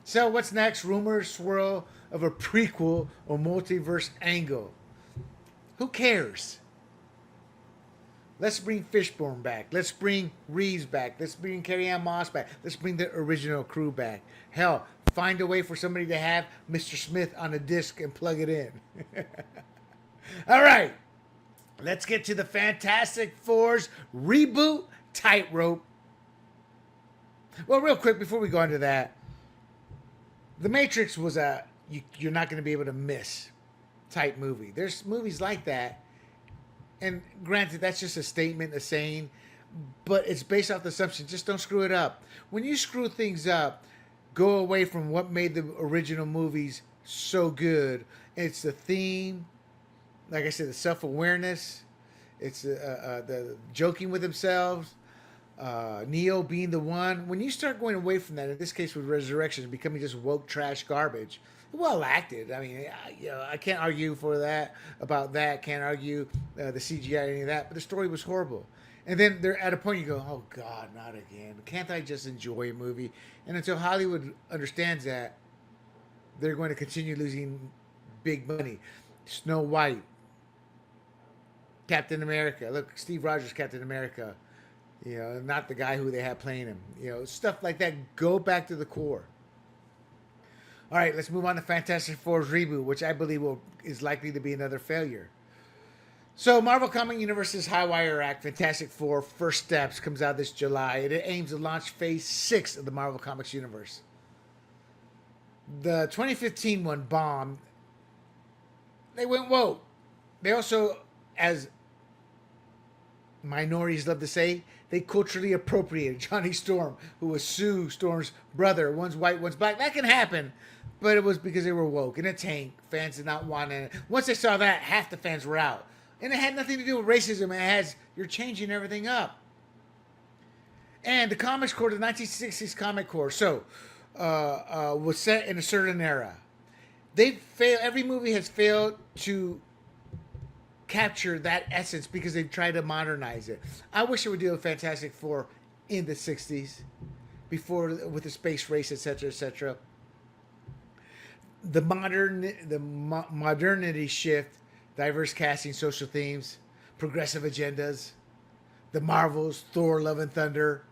[SPEAKER 1] So what's next? Rumors swirl of a prequel or multiverse angle. Who cares? Let's bring Fishburne back. Let's bring Reeves back. Let's bring Carrie Ann Moss back. Let's bring the original crew back. Hell, find a way for somebody to have Mr. Smith on a disc and plug it in. All right. Let's get to the Fantastic Four's reboot, Tightrope. Well, real quick, before we go into that, The Matrix was you're not going to be able to miss type movie. There's movies like that. And granted, that's just a statement, a saying, but it's based off the assumption, just don't screw it up. When you screw things up, go away from what made the original movies so good. It's the theme, like I said, the self-awareness. It's the joking with themselves. Neo being the one. When you start going away from that, in this case with Resurrection, becoming just woke trash garbage. Well acted. I mean, I can't argue for that, about that. Can't argue the CGI or any of that. But the story was horrible. And then they're at a point you go, oh God, not again. Can't I just enjoy a movie? And until Hollywood understands that, they're going to continue losing big money. Snow White, Captain America. Look, Steve Rogers, Captain America. You know, not the guy who they had playing him. You know, stuff like that. Go back to the core. All right, let's move on to Fantastic Four's reboot, which I believe is likely to be another failure. So, Marvel Comic Universe's High Wire Act, Fantastic Four: First Steps, comes out this July. It aims to launch Phase 6 of the Marvel Comics universe. The 2015 one bombed. They went woke. They also, as minorities love to say, they culturally appropriated Johnny Storm, who was Sue Storm's brother. One's white, one's black. That can happen, but it was because they were woke and it tanked. Fans did not want it. Once they saw that, half the fans were out. And it had nothing to do with racism. You're changing everything up. And the Comics Corps, the 1960s Comic Corps, was set in a certain era. Every movie has failed to capture that essence because they've tried to modernize it. I wish it would do a Fantastic Four in the 60s, before with the space race, etc., etc. The modernity shift, diverse casting, social themes, progressive agendas, the Marvels, Thor, Love and Thunder.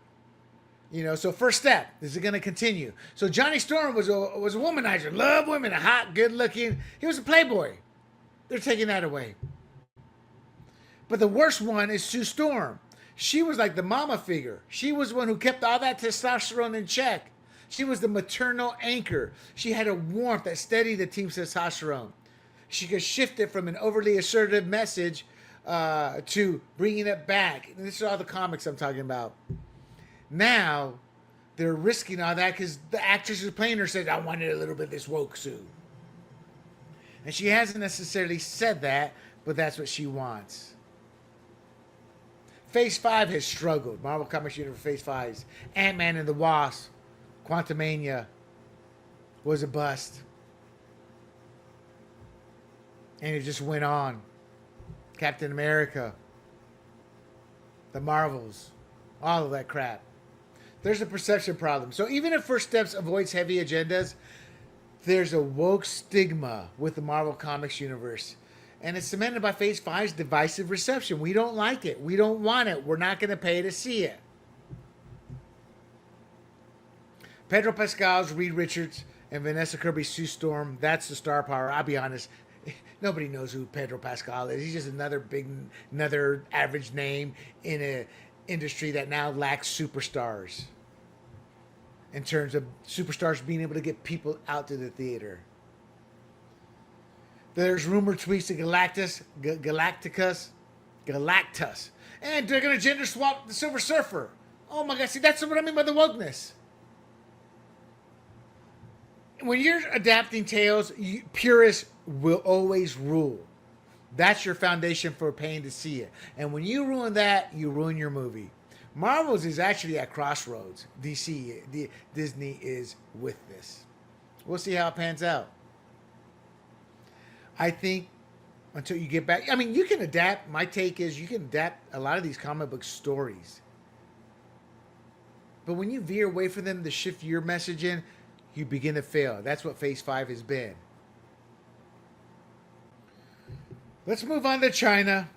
[SPEAKER 1] You know, so first step, is it going to continue? So Johnny Storm was a womanizer, loved women, hot, good looking. He was a playboy. They're taking that away. But the worst one is Sue Storm. She was like the mama figure. She was the one who kept all that testosterone in check. She was the maternal anchor. She had a warmth that steadied the team's testosterone. She could shift it from an overly assertive message to bringing it back. And this is all the comics I'm talking about. Now, they're risking all that because the actress who's playing her said, I wanted a little bit of this woke Sue. And she hasn't necessarily said that, but that's what she wants. Phase 5 has struggled. Marvel Comics Universe Phase 5's Ant-Man and the Wasp, Quantumania was a bust. And it just went on. Captain America, the Marvels, all of that crap. There's a perception problem. So even if First Steps avoids heavy agendas, there's a woke stigma with the Marvel Comics universe. And it's cemented by Phase 5's divisive reception. We don't like it. We don't want it. We're not going to pay to see it. Pedro Pascal's Reed Richards and Vanessa Kirby's Sue Storm, that's the star power. I'll be honest, Nobody knows who Pedro Pascal is. He's just another average name in a industry that now lacks superstars. In terms of superstars being able to get people out to the theater. There's rumored tweets to Galactus, and they're gonna gender swap the Silver Surfer. Oh my God! See, that's what I mean by the wokeness. When you're adapting tales, purists will always rule. That's your foundation for paying to see it. And when you ruin that, you ruin your movie. Marvel's is actually at crossroads. Disney is with this. We'll see how it pans out. I think until you get back, I mean, you can adapt. My take is you can adapt a lot of these comic book stories. But when you veer away from them to shift your message in, you begin to fail. That's what Phase 5 has been. Let's move on to China.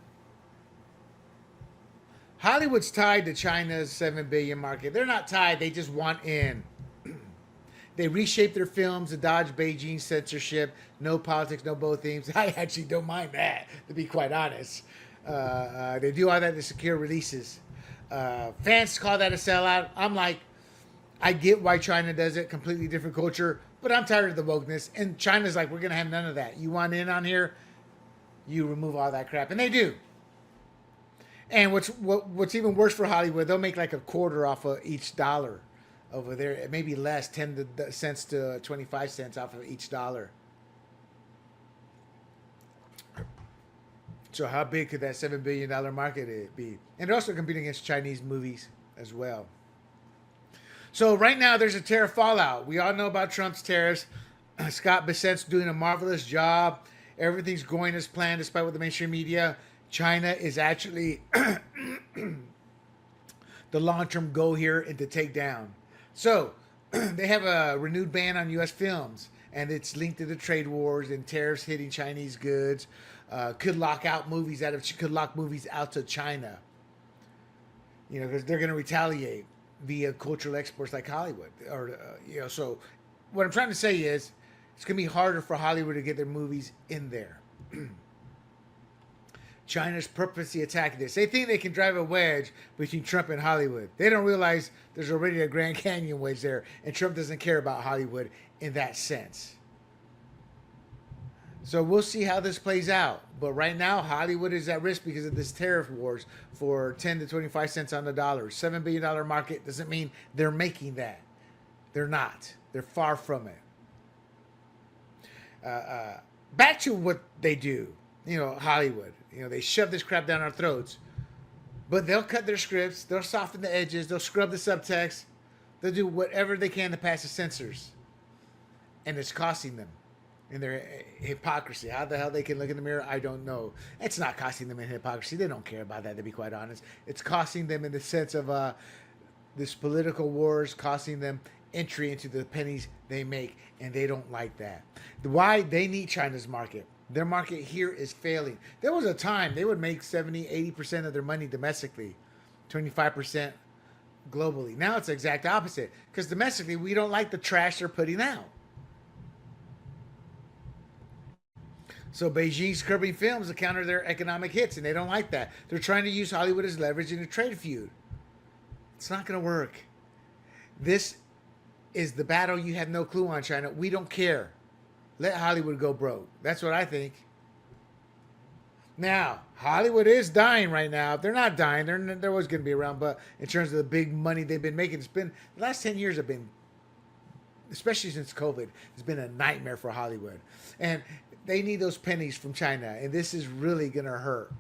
[SPEAKER 1] Hollywood's tied to China's $7 billion market. They're not tied. They just want in. They reshape their films to dodge Beijing censorship. No politics, no both themes. I actually don't mind that, to be quite honest. They do all that to secure releases. Fans call that a sellout. I'm like, I get why China does it. Completely different culture. But I'm tired of the wokeness. And China's like, we're going to have none of that. You want in on here? You remove all that crap. And they do. And what's even worse for Hollywood, they'll make like a quarter off of each dollar over there. Maybe less, 10 cents to 25 cents off of each dollar. So how big could that $7 billion market be? And they're also competing against Chinese movies as well. So right now there's a tariff fallout. We all know about Trump's tariffs. Scott Besant's doing a marvelous job. Everything's going as planned despite what the mainstream media. China is actually the long-term goal here and to take down. So they have a renewed ban on U.S. films, and it's linked to the trade wars and tariffs hitting Chinese goods. Could lock movies out to China. You know, because they're going to retaliate via cultural exports like Hollywood. So what I'm trying to say is it's going to be harder for Hollywood to get their movies in there. China's purposely attacking this. They think they can drive a wedge between Trump and Hollywood. They don't realize there's already a Grand Canyon wedge there, and Trump doesn't care about Hollywood in that sense. So we'll see how this plays out. But right now, Hollywood is at risk because of this tariff wars for 10 to 25 cents on the dollar. $7 billion market doesn't mean they're making that. They're not. They're far from it. Back to what they do. You know, Hollywood. You know, they shove this crap down our throats. But they'll cut their scripts. They'll soften the edges. They'll scrub the subtext. They'll do whatever they can to pass the censors. And it's costing them in their hypocrisy. How the hell they can look in the mirror, I don't know. It's not costing them in hypocrisy. They don't care about that, to be quite honest. It's costing them in the sense of this political wars, costing them entry into the pennies they make. And they don't like that. Why? They need China's market. Their market here is failing. There was a time they would make 70, 80% of their money domestically, 25% globally. Now it's the exact opposite. Because domestically, we don't like the trash they're putting out. So Beijing's curbing films to counter their economic hits, and they don't like that. They're trying to use Hollywood as leverage in a trade feud. It's not going to work. This is the battle you have no clue on, China. We don't care. Let Hollywood go broke. That's what I think. Now, Hollywood is dying right now. They're not dying. They're always going to be around. But in terms of the big money they've been making, the last 10 years have been, especially since COVID, it's been a nightmare for Hollywood. And they need those pennies from China. And this is really going to hurt.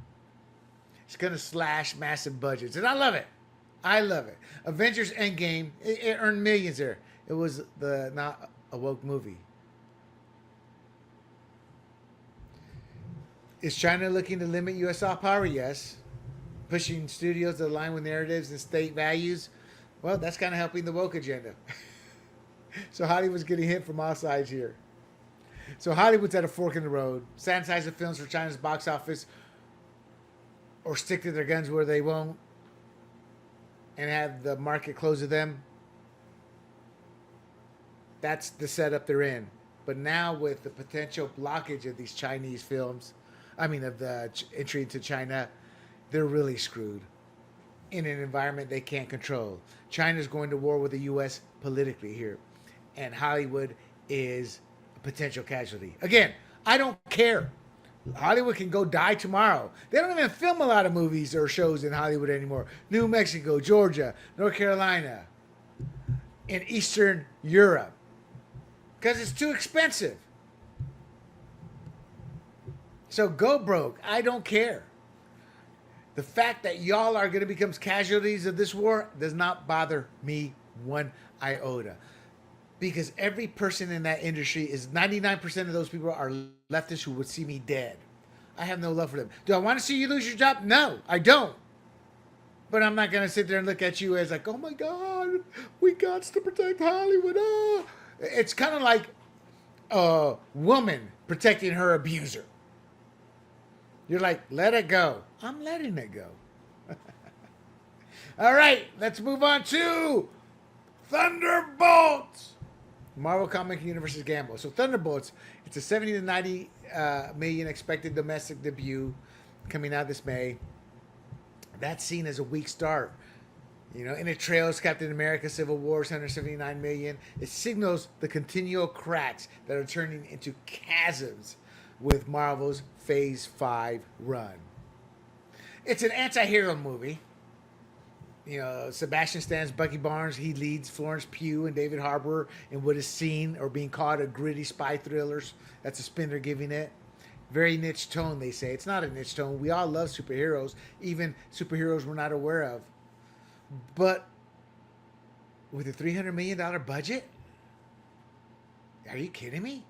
[SPEAKER 1] It's going to slash massive budgets. And I love it. I love it. Avengers Endgame, it earned millions there. It was not a woke movie. Is China looking to limit U.S. soft power? Yes. Pushing studios to align with narratives and state values? Well, that's kind of helping the woke agenda. So Hollywood's getting hit from all sides here. So Hollywood's at a fork in the road. Sanitize the films for China's box office or stick to their guns where they won't and have the market close to them. That's the setup they're in. But now with the potential blockage of these Chinese films, I mean of the entry into China, they're really screwed in an environment they can't control. China's going to war with the U.S. politically here, and Hollywood is a potential casualty. Again, I don't care. Hollywood can go die tomorrow. They don't even film a lot of movies or shows in Hollywood anymore. New Mexico, Georgia, North Carolina, in Eastern Europe. Because it's too expensive. So go broke. I don't care. The fact that y'all are going to become casualties of this war does not bother me one iota. Because every person in that industry is 99% of those people are leftists who would see me dead. I have no love for them. Do I want to see you lose your job? No, I don't. But I'm not going to sit there and look at you as like, oh my God, we got to protect Hollywood. Oh. It's kind of like a woman protecting her abuser. You're like, let it go. I'm letting it go. All right, let's move on to Thunderbolts. Marvel Comic Universe's gamble. So Thunderbolts, it's a 70 to 90 million expected domestic debut coming out this May. That's seen as a weak start. You know, and it trails Captain America Civil War's 179 million. It signals the continual cracks that are turning into chasms with Marvel's Phase 5 run. It's an anti-hero movie. You know, Sebastian Stan's Bucky Barnes. He leads Florence Pugh and David Harbour in what is seen or being called a gritty spy thrillers. That's a spin they're giving it. Very niche tone, they say. It's not a niche tone. We all love superheroes, even superheroes we're not aware of. But with a $300 million budget? Are you kidding me?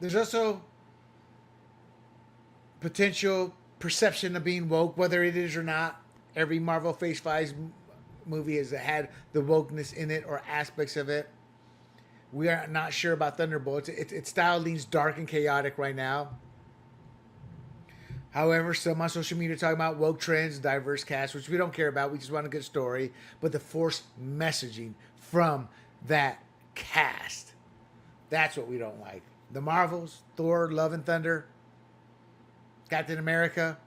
[SPEAKER 1] There's also potential perception of being woke, whether it is or not. Every Marvel Phase 5 movie has had the wokeness in it or aspects of it. We are not sure about Thunderbolts. Its style leans dark and chaotic right now. However, some on social media are talking about woke trends, diverse cast, which we don't care about. We just want a good story. But the forced messaging from that cast, that's what we don't like. The Marvels, Thor, Love and Thunder, Captain America.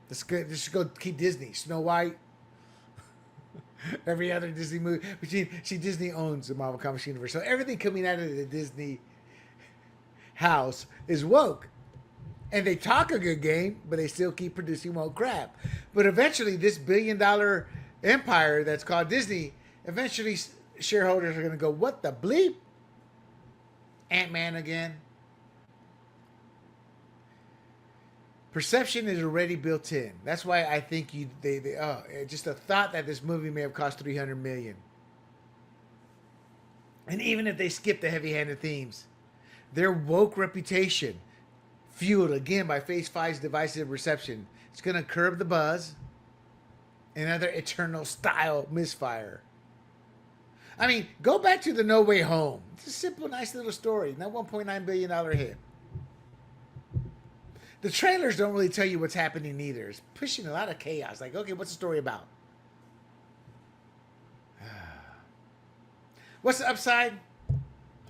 [SPEAKER 1] Let's go keep Disney. Snow White. Every other Disney movie. Disney owns the Marvel Comics universe. So everything coming out of the Disney house is woke. And they talk a good game, but they still keep producing woke crap. But eventually, this billion-dollar empire that's called Disney, eventually shareholders are going to go, what the bleep? Ant-Man again? Perception is already built in. That's why I think just the thought that this movie may have cost $300 million. And even if they skip the heavy-handed themes, their woke reputation, fueled again by Phase 5's divisive reception, it's going to curb the buzz. Another Eternal style misfire. I mean, go back to the No Way Home. It's a simple, nice little story. Not $1.9 billion hit. The trailers don't really tell you what's happening either. It's pushing a lot of chaos. Like, okay, what's the story about? What's the upside?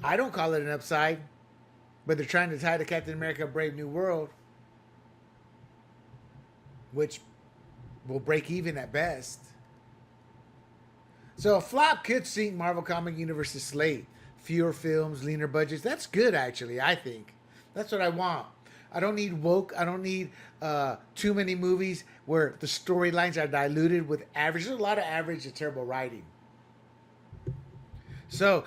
[SPEAKER 1] I don't call it an upside. But they're trying to tie to Captain America Brave New World, which will break even at best. So a flop could sink Marvel Comic Universe's slate. Fewer films, leaner budgets. That's good, actually, I think. That's what I want. I don't need woke. I don't need too many movies where the storylines are diluted with average. There's a lot of average and terrible writing. So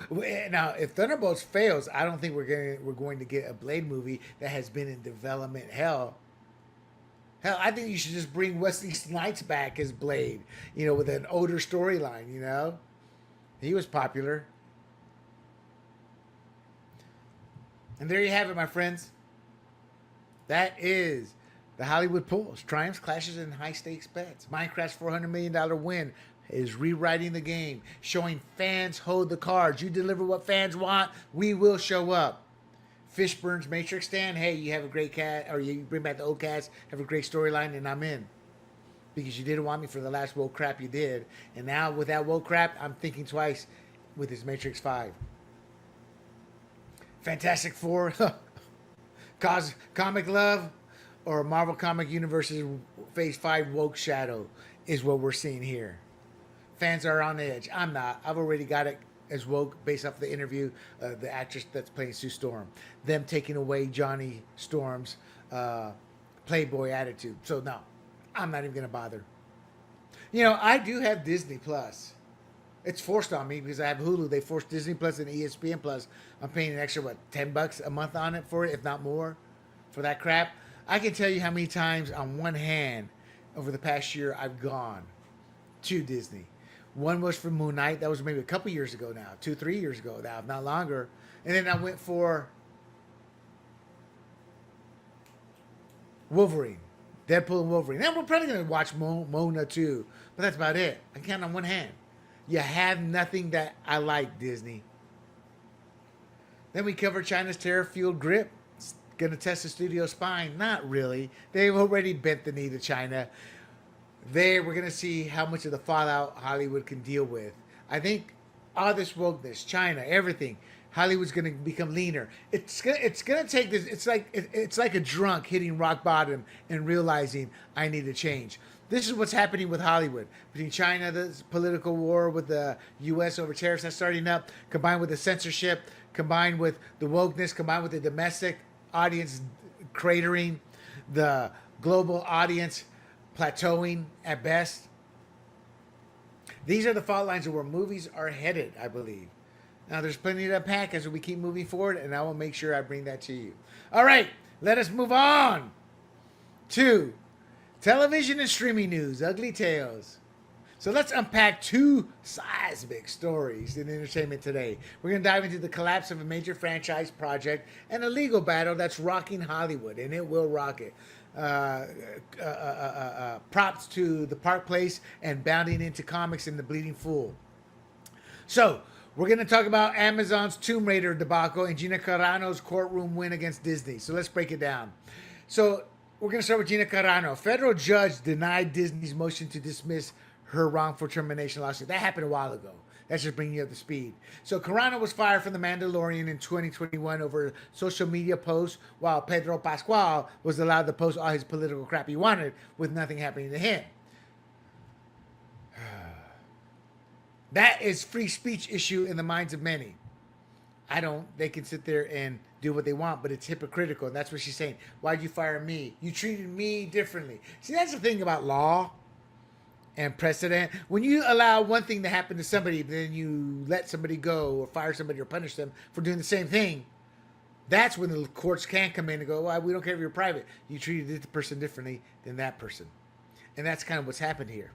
[SPEAKER 1] now, if Thunderbolts fails, I don't think we're going to get a Blade movie that has been in development hell. Hell, I think you should just bring Wesley Snipes back as Blade, you know, with an older storyline, you know? He was popular. And there you have it, my friends. That is the Hollywood polls. Triumphs, clashes, and high-stakes bets. Minecraft's $400 million win is rewriting the game, showing fans hold the cards. You deliver what fans want, we will show up. Fishburne's Matrix stand, hey, you have a great cast, or you bring back the old cast, have a great storyline, and I'm in. Because you didn't want me for the last woke crap you did. And now with that woke crap, I'm thinking twice with his Matrix 5. Fantastic Four, Comic Love, or Marvel Comic Universe's Phase 5 Woke Shadow is what we're seeing here. Fans are on edge. I'm not. I've already got it as woke based off the interview, the actress that's playing Sue Storm. Them taking away Johnny Storm's Playboy attitude. So no, I'm not even going to bother. You know, I do have Disney Plus. It's forced on me because I have Hulu. They forced Disney Plus and ESPN Plus. I'm paying an extra, what, $10 a month on it for it, if not more, for that crap. I can tell you how many times on one hand over the past year I've gone to Disney. One was for Moon Knight. That was maybe a couple years ago now. 2-3 years ago now, if not longer. And then I went for Wolverine. Deadpool and Wolverine. Now we're probably going to watch Mona too. But that's about it. I count on one hand. You have nothing that I like, Disney. Then we cover China's terror-fueled grip. It's going to test the studio's spine. Not really. They've already bent the knee to China. There, we're going to see how much of the fallout Hollywood can deal with. I think all this wokeness, China, everything, Hollywood's going to become leaner. It's going to take this. It's like a drunk hitting rock bottom and realizing I need to change. This is what's happening with Hollywood. Between China, the political war with the U.S. over tariffs that's starting up, combined with the censorship, combined with the wokeness, combined with the domestic audience cratering, the global audience plateauing at best. These are the fault lines of where movies are headed, I believe. Now, there's plenty to unpack as we keep moving forward, and I will make sure I bring that to you. All right, let us move on to television and streaming news, ugly tales. So let's unpack two seismic stories in entertainment today. We're going to dive into the collapse of a major franchise project and a legal battle that's rocking Hollywood, and it will rock it. Props to the Park Place and bounding into comics in The Bleeding Fool. So, we're going to talk about Amazon's Tomb Raider debacle and Gina Carano's courtroom win against Disney. So let's break it down. So we're going to start with Gina Carano. A federal judge denied Disney's motion to dismiss her wrongful termination lawsuit. That happened a while ago. That's just bringing you up to speed. So Carano was fired from The Mandalorian in 2021 over social media posts, while Pedro Pascal was allowed to post all his political crap he wanted with nothing happening to him. That is free speech issue in the minds of many. I don't. They can sit there and do what they want, but it's hypocritical. And that's what she's saying. Why'd you fire me? You treated me differently. See, that's the thing about law and precedent. When you allow one thing to happen to somebody, then you let somebody go or fire somebody or punish them for doing the same thing, that's when the courts can come in and go, well, we don't care if you're private. You treated this person differently than that person. And that's kind of what's happened here.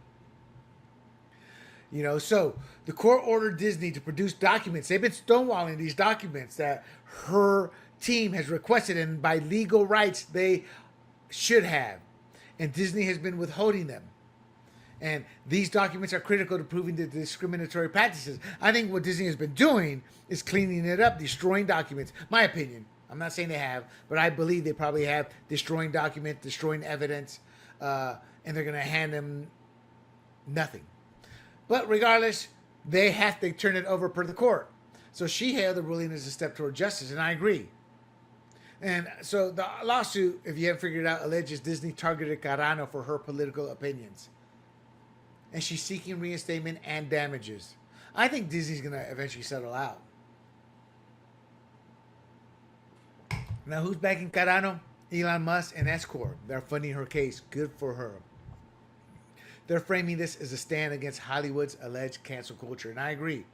[SPEAKER 1] You know, so the court ordered Disney to produce documents. They've been stonewalling these documents that her team has requested, and by legal rights, they should have. And Disney has been withholding them. And these documents are critical to proving the discriminatory practices. I think what Disney has been doing is cleaning it up, destroying documents. My opinion. I'm not saying they have, but I believe they probably have destroying documents, destroying evidence, and they're going to hand them nothing. But regardless, they have to turn it over per the court. So she hailed the ruling as a step toward justice, and I agree. And so the lawsuit, if you haven't figured it out, alleges Disney targeted Carano for her political opinions. And she's seeking reinstatement and damages. I think Disney's going to eventually settle out. Now, who's backing Carano? Elon Musk and S-Corp. They're funding her case. Good for her. They're framing this as a stand against Hollywood's alleged cancel culture. And I agree.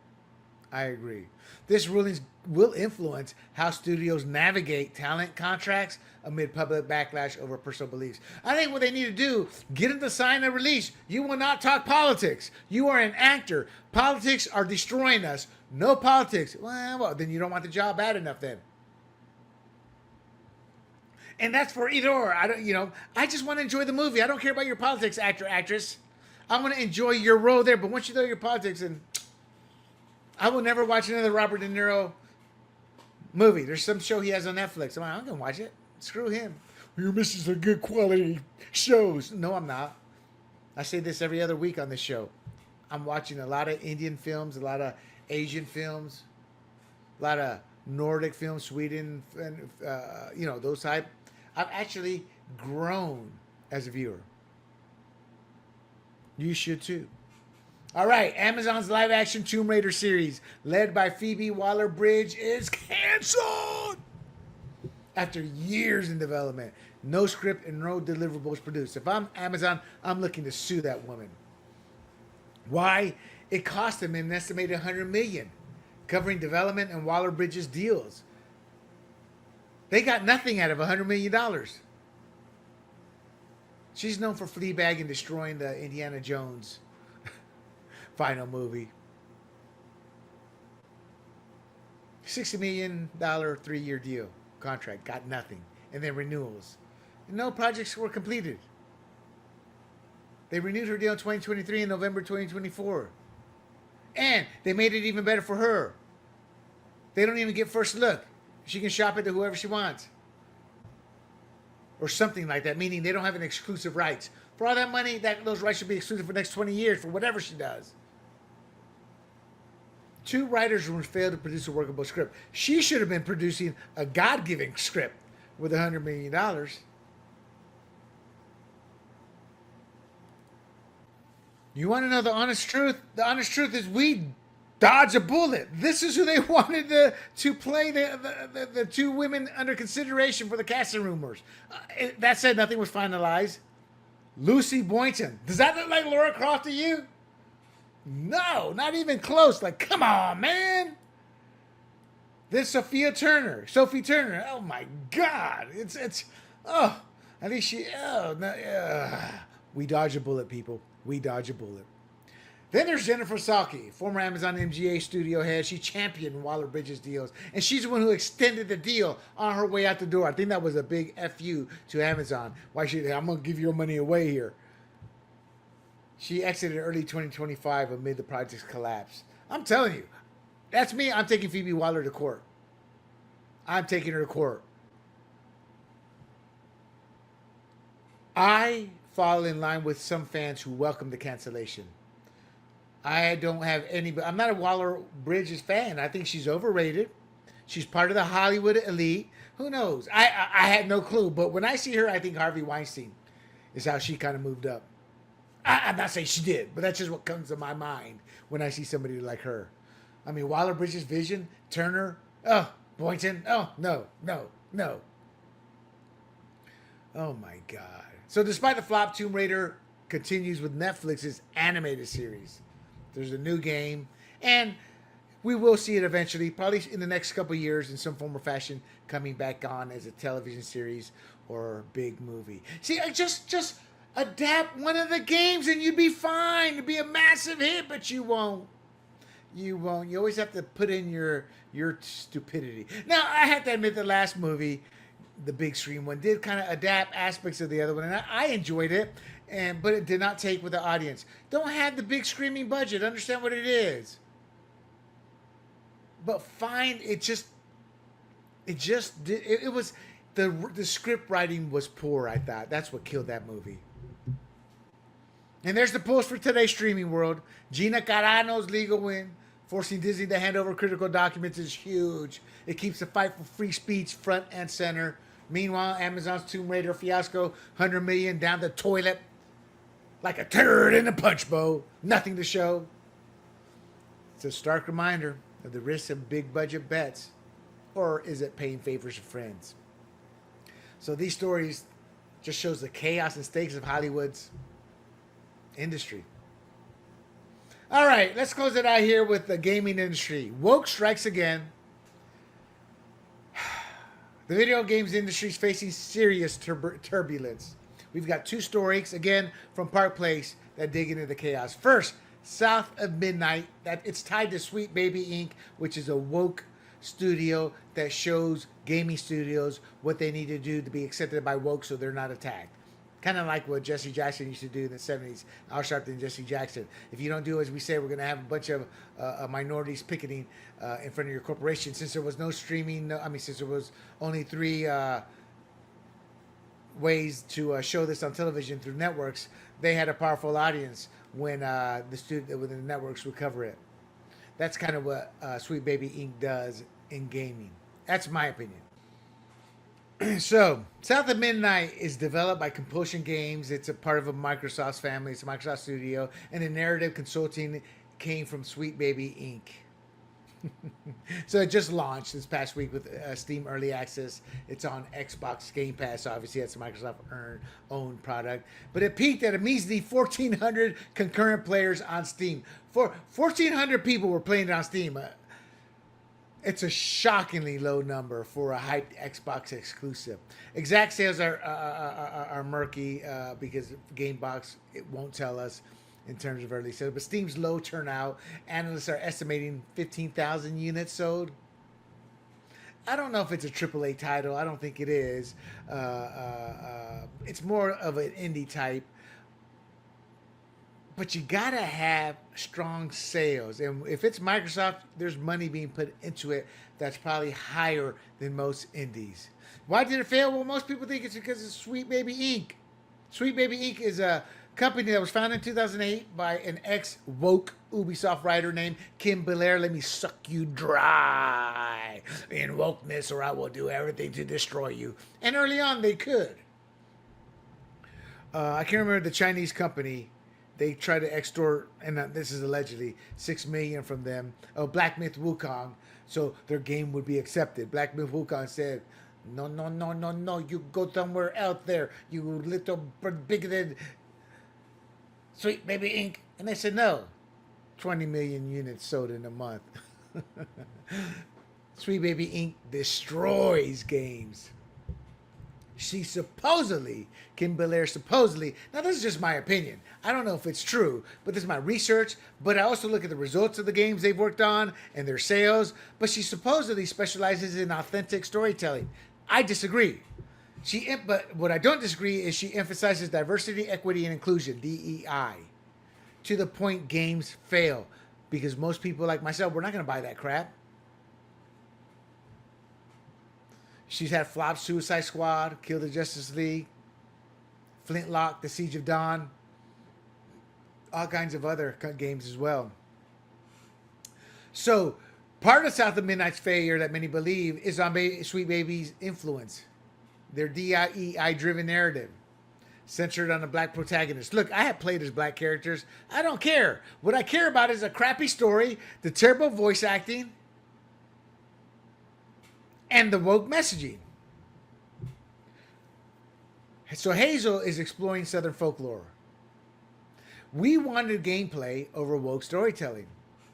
[SPEAKER 1] This ruling will influence how studios navigate talent contracts amid public backlash over personal beliefs. I think what they need to do, get them to sign a release. You will not talk politics. You are an actor. Politics are destroying us. No politics. Well, then you don't want the job bad enough then. And that's for either or. I just want to enjoy the movie. I don't care about your politics, actor, actress. I want to enjoy your role there. But once you throw your politics in, I will never watch another Robert De Niro movie. There's some show he has on Netflix. I'm going to watch it. Screw him. You're missing some good quality shows. No, I'm not. I say this every other week on this show. I'm watching a lot of Indian films, a lot of Asian films, a lot of Nordic film, Sweden, and those type. I've actually grown as a viewer. You should too. All right, Amazon's live-action Tomb Raider series, led by Phoebe Waller-Bridge, is canceled after years in development. No script and no deliverables produced. If I'm Amazon, I'm looking to sue that woman. Why? It cost them an estimated $100 million, covering development and Waller-Bridge's deals. They got nothing out of $100 million. She's known for Fleabag and destroying the Indiana Jones final movie. $60 million 3-year deal contract, got nothing, and then renewals. No projects were completed. They renewed her deal in 2023 and November 2024. And they made it even better for her. They don't even get first look. She can shop it to whoever she wants. Or something like that, meaning they don't have an exclusive rights. For all that money, those rights should be exclusive for the next 20 years for whatever she does. 2 writers' rooms failed to produce a workable script. She should have been producing a God-given script with $100 million. You want to know the honest truth? The honest truth is we dodge a bullet. This is who they wanted to play the 2 women under consideration for the casting rumors. That said, nothing was finalized. Lucy Boynton. Does that look like Laura Croft to you? No, not even close. Like, come on, man. This Sophie Turner. Oh my God. At least we dodge a bullet, people. We dodge a bullet. Then there's Jennifer Salke, former Amazon MGA studio head. She championed Waller-Bridge's deals, and she's the one who extended the deal on her way out the door. I think that was a big FU to Amazon. I'm going to give your money away here. She exited early 2025 amid the project's collapse. I'm telling you, that's me. I'm taking Phoebe Waller to court. I'm taking her to court. I fall in line with some fans who welcome the cancellation. I don't have any, but I'm not a Waller-Bridges fan. I think she's overrated. She's part of the Hollywood elite. Who knows? I had no clue, but when I see her, I think Harvey Weinstein is how she kind of moved up. I'm not saying she did, but that's just what comes to my mind when I see somebody like her. I mean, Waller-Bridges, Vision, Turner, Boynton, no. Oh my God. So despite the flop, Tomb Raider continues with Netflix's animated series. There's a new game, and we will see it eventually, probably in the next couple of years in some form or fashion, coming back on as a television series or big movie. See, just adapt one of the games and you'd be fine. It'd be a massive hit, but you won't. You won't. You always have to put in your stupidity. Now, I have to admit the last movie, the big screen one, did kind of adapt aspects of the other one, and I enjoyed it. But it did not take with the audience. Don't have the big screaming budget. Understand what it is. But fine, it was the script writing was poor. I thought that's what killed that movie. And there's the post for today's streaming world. Gina Carano's legal win, forcing Disney to hand over critical documents, is huge. It keeps the fight for free speech front and center. Meanwhile, Amazon's Tomb Raider fiasco, $100 million down the toilet. Like a turd in a punch bowl. Nothing to show. It's a stark reminder of the risks of big budget bets. Or is it paying favors to friends? So these stories just shows the chaos and stakes of Hollywood's industry. All right, let's close it out here with the gaming industry. Woke strikes again. The video games industry is facing serious turbulence. We've got 2 stories, again, from Park Place that dig into the chaos. First, South of Midnight. That it's tied to Sweet Baby Inc., which is a woke studio that shows gaming studios what they need to do to be accepted by woke so they're not attacked. Kind of like what Jesse Jackson used to do in the 70s. Al Sharpton, Jesse Jackson. If you don't do as we say, we're going to have a bunch of minorities picketing in front of your corporation. Since there was no streaming, since there was only 3 ways to show this on television through networks, they had a powerful audience when the networks would cover it. That's kind of what Sweet Baby Inc. does in gaming. That's my opinion. So, South of Midnight is developed by Compulsion Games. It's a part of a Microsoft's family. It's a Microsoft studio, and the narrative consulting came from Sweet Baby Inc. So it just launched this past week with Steam Early Access. It's on Xbox Game Pass. Obviously, that's a Microsoft owned product. But it peaked at a measly 1,400 concurrent players on Steam. 1,400 people were playing it on Steam. It's a shockingly low number for a hyped Xbox exclusive. Exact sales are murky because GameBox it won't tell us in terms of early sales. But Steam's low turnout, analysts are estimating 15,000 units sold. I don't know if it's a AAA title. I don't think it is. It's more of an indie type. But you gotta have strong sales, and if it's Microsoft, there's money being put into it that's probably higher than most indies. Why did it fail? Well, most people think it's because of Sweet Baby Inc. Sweet Baby Inc. is a company that was founded in 2008 by an ex-woke Ubisoft writer named Kim Belair. Let me suck you dry in wokeness, or I will do everything to destroy you. And early on, they could. I can't remember the Chinese company. They tried to extort, and this is allegedly, $6 million from them. Oh, Black Myth Wukong, so their game would be accepted. Black Myth Wukong said, "No, no, no, no, no! You go somewhere out there, you little bigoted Sweet Baby Inc." And they said no. 20 million units sold in a month. Sweet Baby Inc. destroys games. She supposedly, Kim Belair supposedly, now this is just my opinion. I don't know if it's true, but this is my research. But I also look at the results of the games they've worked on and their sales. But she supposedly specializes in authentic storytelling. I disagree. But what I don't disagree is she emphasizes diversity, equity, and inclusion, DEI, to the point games fail. Because most people like myself, we're not going to buy that crap. She's had flop Suicide Squad, Kill the Justice League, Flintlock, The Siege of Dawn, all kinds of other games as well. So, part of South of Midnight's failure that many believe is on Sweet Baby's influence. Their DEI-driven narrative, centered on a black protagonist. Look, I have played as black characters. I don't care. What I care about is a crappy story, the terrible voice acting, and the woke messaging. So Hazel is exploring Southern folklore. We wanted gameplay over woke storytelling.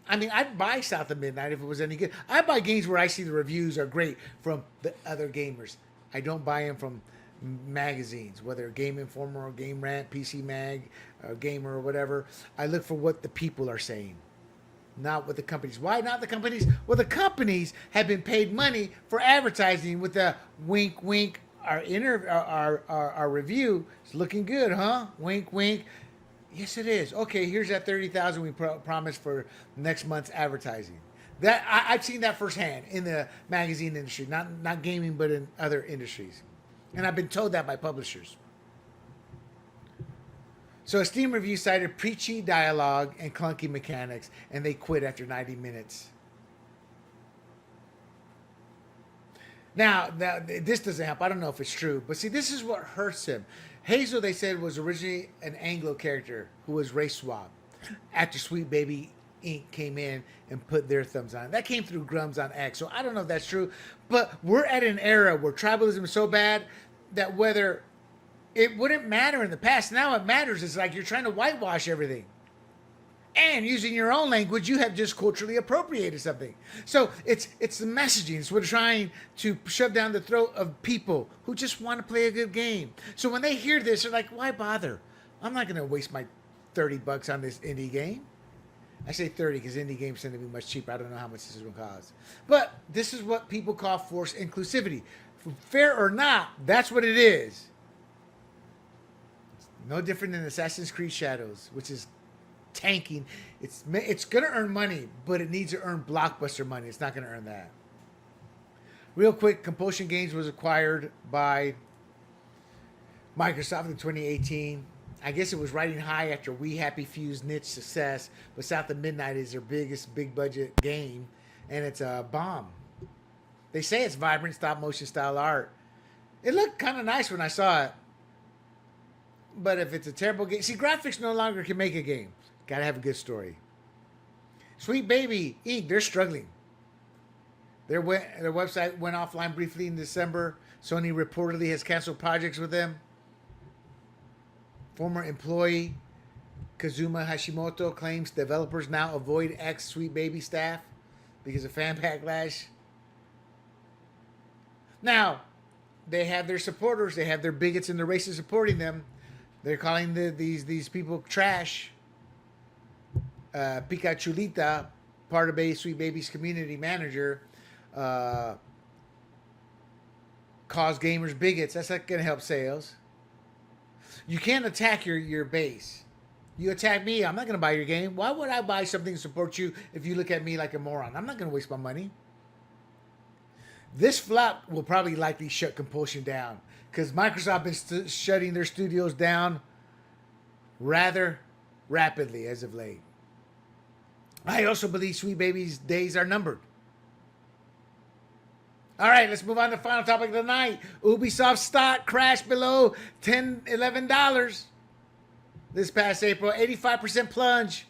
[SPEAKER 1] I mean, I'd buy South of Midnight if it was any good. I buy games where I see the reviews are great from the other gamers. I don't buy them from magazines, whether Game Informer or Game Rant, PC Mag, Gamer or whatever. I look for what the people are saying, not what the companies. Why not the companies? Well, the companies have been paid money for advertising with a wink, wink. Our review is looking good, huh? Wink, wink. Yes, it is. Okay, here's that 30,000 we promised for next month's advertising. That I've seen that firsthand in the magazine industry, not gaming, but in other industries, and I've been told that by publishers. So a Steam review cited preachy dialogue and clunky mechanics, and they quit after 90 minutes. Now, this doesn't help. I don't know if it's true, but see, this is what hurts him. Hazel, they said, was originally an Anglo character who was race swapped after Sweet Baby Inc. came in and put their thumbs on it. That came through Grums on X, so I don't know if that's true, but we're at an era where tribalism is so bad that whether it wouldn't matter in the past, now it matters. It's like you're trying to whitewash everything. And using your own language, you have just culturally appropriated something. So it's the messaging. It's what we're trying to shove down the throat of people who just want to play a good game. So when they hear this, they're like, why bother? I'm not going to waste my $30 on this indie game. I say 30 because indie games tend to be much cheaper. I don't know how much this is going to cost. But this is what people call forced inclusivity. Fair or not, that's what it is. It's no different than Assassin's Creed Shadows, which is tanking. It's going to earn money, but it needs to earn blockbuster money. It's not going to earn that. Real quick, Compulsion Games was acquired by Microsoft in 2018. I guess it was riding high after We Happy Few's niche success, but South of Midnight is their biggest big budget game, and it's a bomb. They say it's vibrant stop motion style art. It looked kind of nice when I saw it. But if it's a terrible game, see, graphics no longer can make a game. Gotta have a good story. Sweet Baby Inc., they're struggling. Their website went offline briefly in December. Sony reportedly has canceled projects with them. Former employee Kazuma Hashimoto claims developers now avoid ex-Sweet Baby staff because of fan backlash. Now, they have their supporters. They have their bigots and the racists supporting them. They're calling these people trash. Pikachulita, part of Sweet Baby's community manager, calls gamers bigots. That's not going to help sales. You can't attack your base. You attack me, I'm not going to buy your game. Why would I buy something to support you if you look at me like a moron? I'm not going to waste my money. This flop will probably likely shut Compulsion down because Microsoft been shutting their studios down rather rapidly as of late. I also believe Sweet Baby's days are numbered. All right, let's move on to the final topic of the night. Ubisoft stock crashed below $10, $11 this past April. 85% plunge.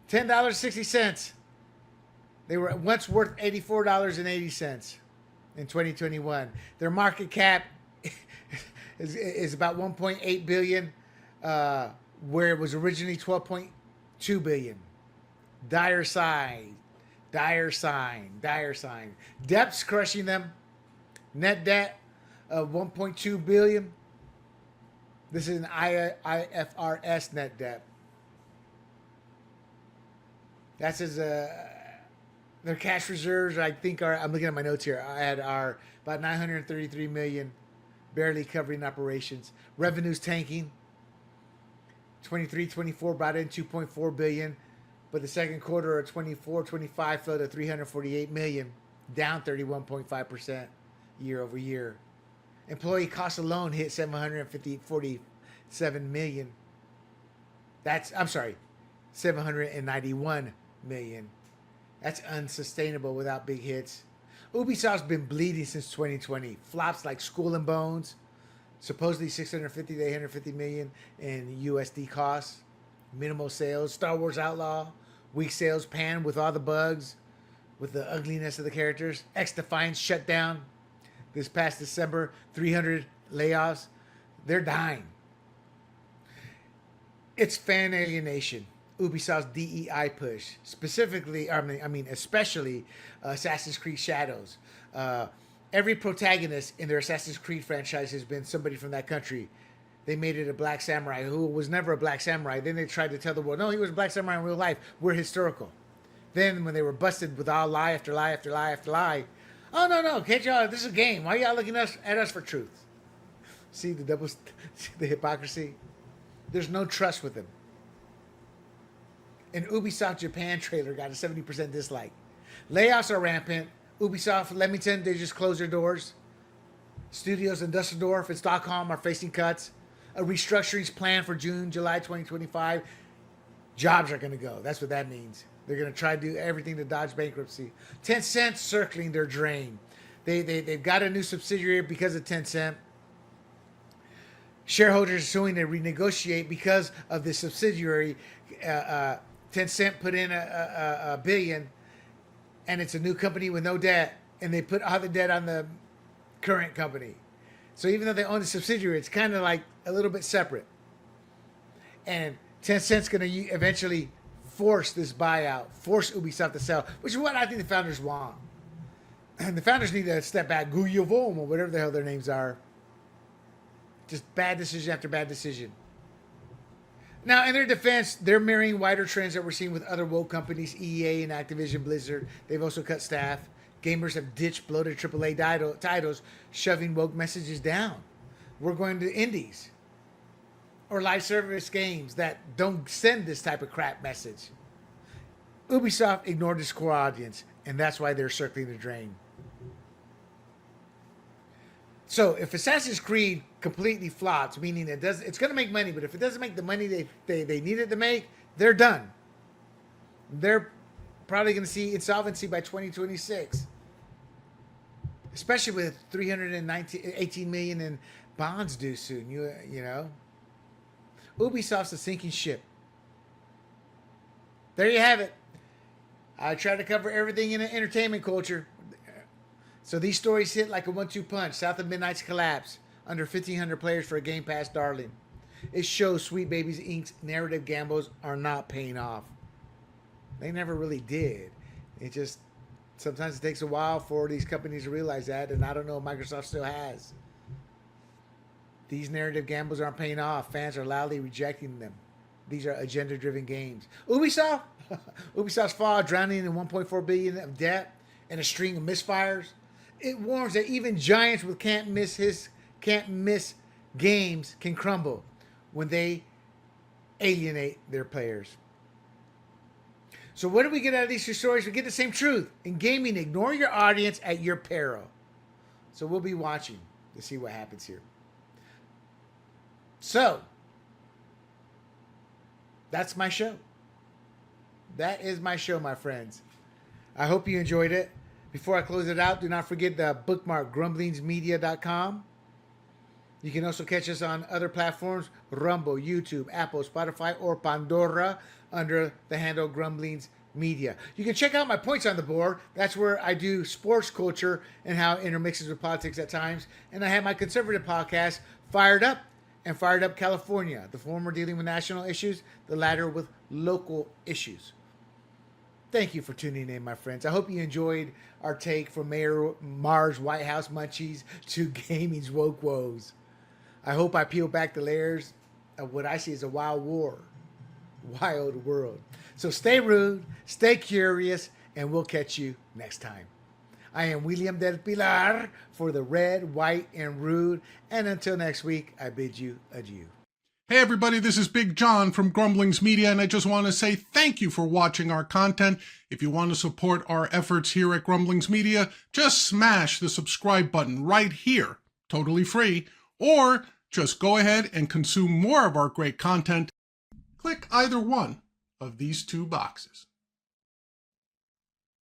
[SPEAKER 1] $10.60. They were once worth $84.80 in 2021. Their market cap is about $1.8 billion, where it was originally $12.2 billion. Dire sign. Debt's crushing them. Net debt of $1.2 billion. This is an IFRS net debt. That's their cash reserves, I think, I'm looking at my notes here, are about $933 million, barely covering operations. Revenues tanking. 23-24 brought in $2.4 billion, but the second quarter of 24-25 fell to $348 million, down 31.5% year over year. Employee costs alone hit $747 million. $791 million. That's unsustainable without big hits. Ubisoft's been bleeding since 2020. Flops like Skull and Bones, supposedly 650 to 850 million in USD costs. Minimal sales. Star Wars Outlaw, weak sales. Pan with all the bugs, with the ugliness of the characters. X-Defiance shut down this past December. 300 layoffs. They're dying. It's fan alienation. Ubisoft's DEI push, specifically, especially Assassin's Creed Shadows. Every protagonist in their Assassin's Creed franchise has been somebody from that country. They made it a black samurai who was never a black samurai. Then they tried to tell the world, no, he was a black samurai in real life. We're historical. Then when they were busted with all lie after lie after lie after lie, oh, no, can't y'all, this is a game. Why y'all looking at us for truth? See the hypocrisy? There's no trust with them. An Ubisoft Japan trailer got a 70% dislike. Layoffs are rampant. Ubisoft Leamington, they just closed their doors. Studios in Dusseldorf and Stockholm are facing cuts. A restructuring is planned for July 2025. Jobs are going to go. That's what that means. They're going to try to do everything to dodge bankruptcy. Tencent circling their drain. They've got a new subsidiary because of Tencent. Shareholders are suing to renegotiate because of the subsidiary. Tencent put in a billion, and it's a new company with no debt, and they put all the debt on the current company. So even though they own the subsidiary, it's kind of like a little bit separate. And Tencent's going to eventually force this buyout, force Ubisoft to sell, which is what I think the founders want. And the founders need to step back, Guyovom, or whatever the hell their names are. Just bad decision after bad decision. Now, in their defense, they're mirroring wider trends that we're seeing with other woke companies, EA and Activision Blizzard. They've also cut staff. Gamers have ditched bloated AAA titles, shoving woke messages down. We're going to indies or live service games that don't send this type of crap message. Ubisoft ignored its core audience, and that's why they're circling the drain. So if Assassin's Creed completely flops, meaning it's going to make money, but if it doesn't make the money they need it to make, they're done. They're probably going to see insolvency by 2026. especially with 18 million in bonds due soon. You know, Ubisoft's a sinking ship. There you have it. I try to cover everything in the entertainment culture. So these stories hit like a 1-2 punch. South of Midnight's collapse. Under 1,500 players for a Game Pass darling. It shows Sweet Babies Inc.'s narrative gambles are not paying off. They never really did. It just, sometimes it takes a while for these companies to realize that, and I don't know if Microsoft still has. These narrative gambles aren't paying off. Fans are loudly rejecting them. These are agenda-driven games. Ubisoft? Ubisoft's fall, drowning in $1.4 billion of debt and a string of misfires. It warns that even giants with can't miss games can crumble when they alienate their players. So what do we get out of these two stories? We get the same truth. In gaming, ignore your audience at your peril. So we'll be watching to see what happens here. So, that's my show. That is my show, my friends. I hope you enjoyed it. Before I close it out, do not forget to bookmark grumblingsmedia.com. You can also catch us on other platforms, Rumble, YouTube, Apple, Spotify, or Pandora under the handle Grumblings Media. You can check out my points on the board. That's where I do sports culture and how it intermixes with politics at times. And I have my conservative podcast, Fired Up and Fired Up California. The former dealing with national issues, the latter with local issues. Thank you for tuning in, my friends. I hope you enjoyed our take from Maher's White House munchies to gaming's woke woes. I hope I peel back the layers of what I see as a wild world. So stay rude, stay curious, and we'll catch you next time. I am William Del Pilar for the Red, White, and Rude. And until next week, I bid you adieu.
[SPEAKER 2] Hey everybody, this is Big John from Grumblings Media, and I just want to say thank you for watching our content. If you want to support our efforts here at Grumblings Media, just smash the subscribe button right here, totally free, or just go ahead and consume more of our great content. Click either one of these two boxes.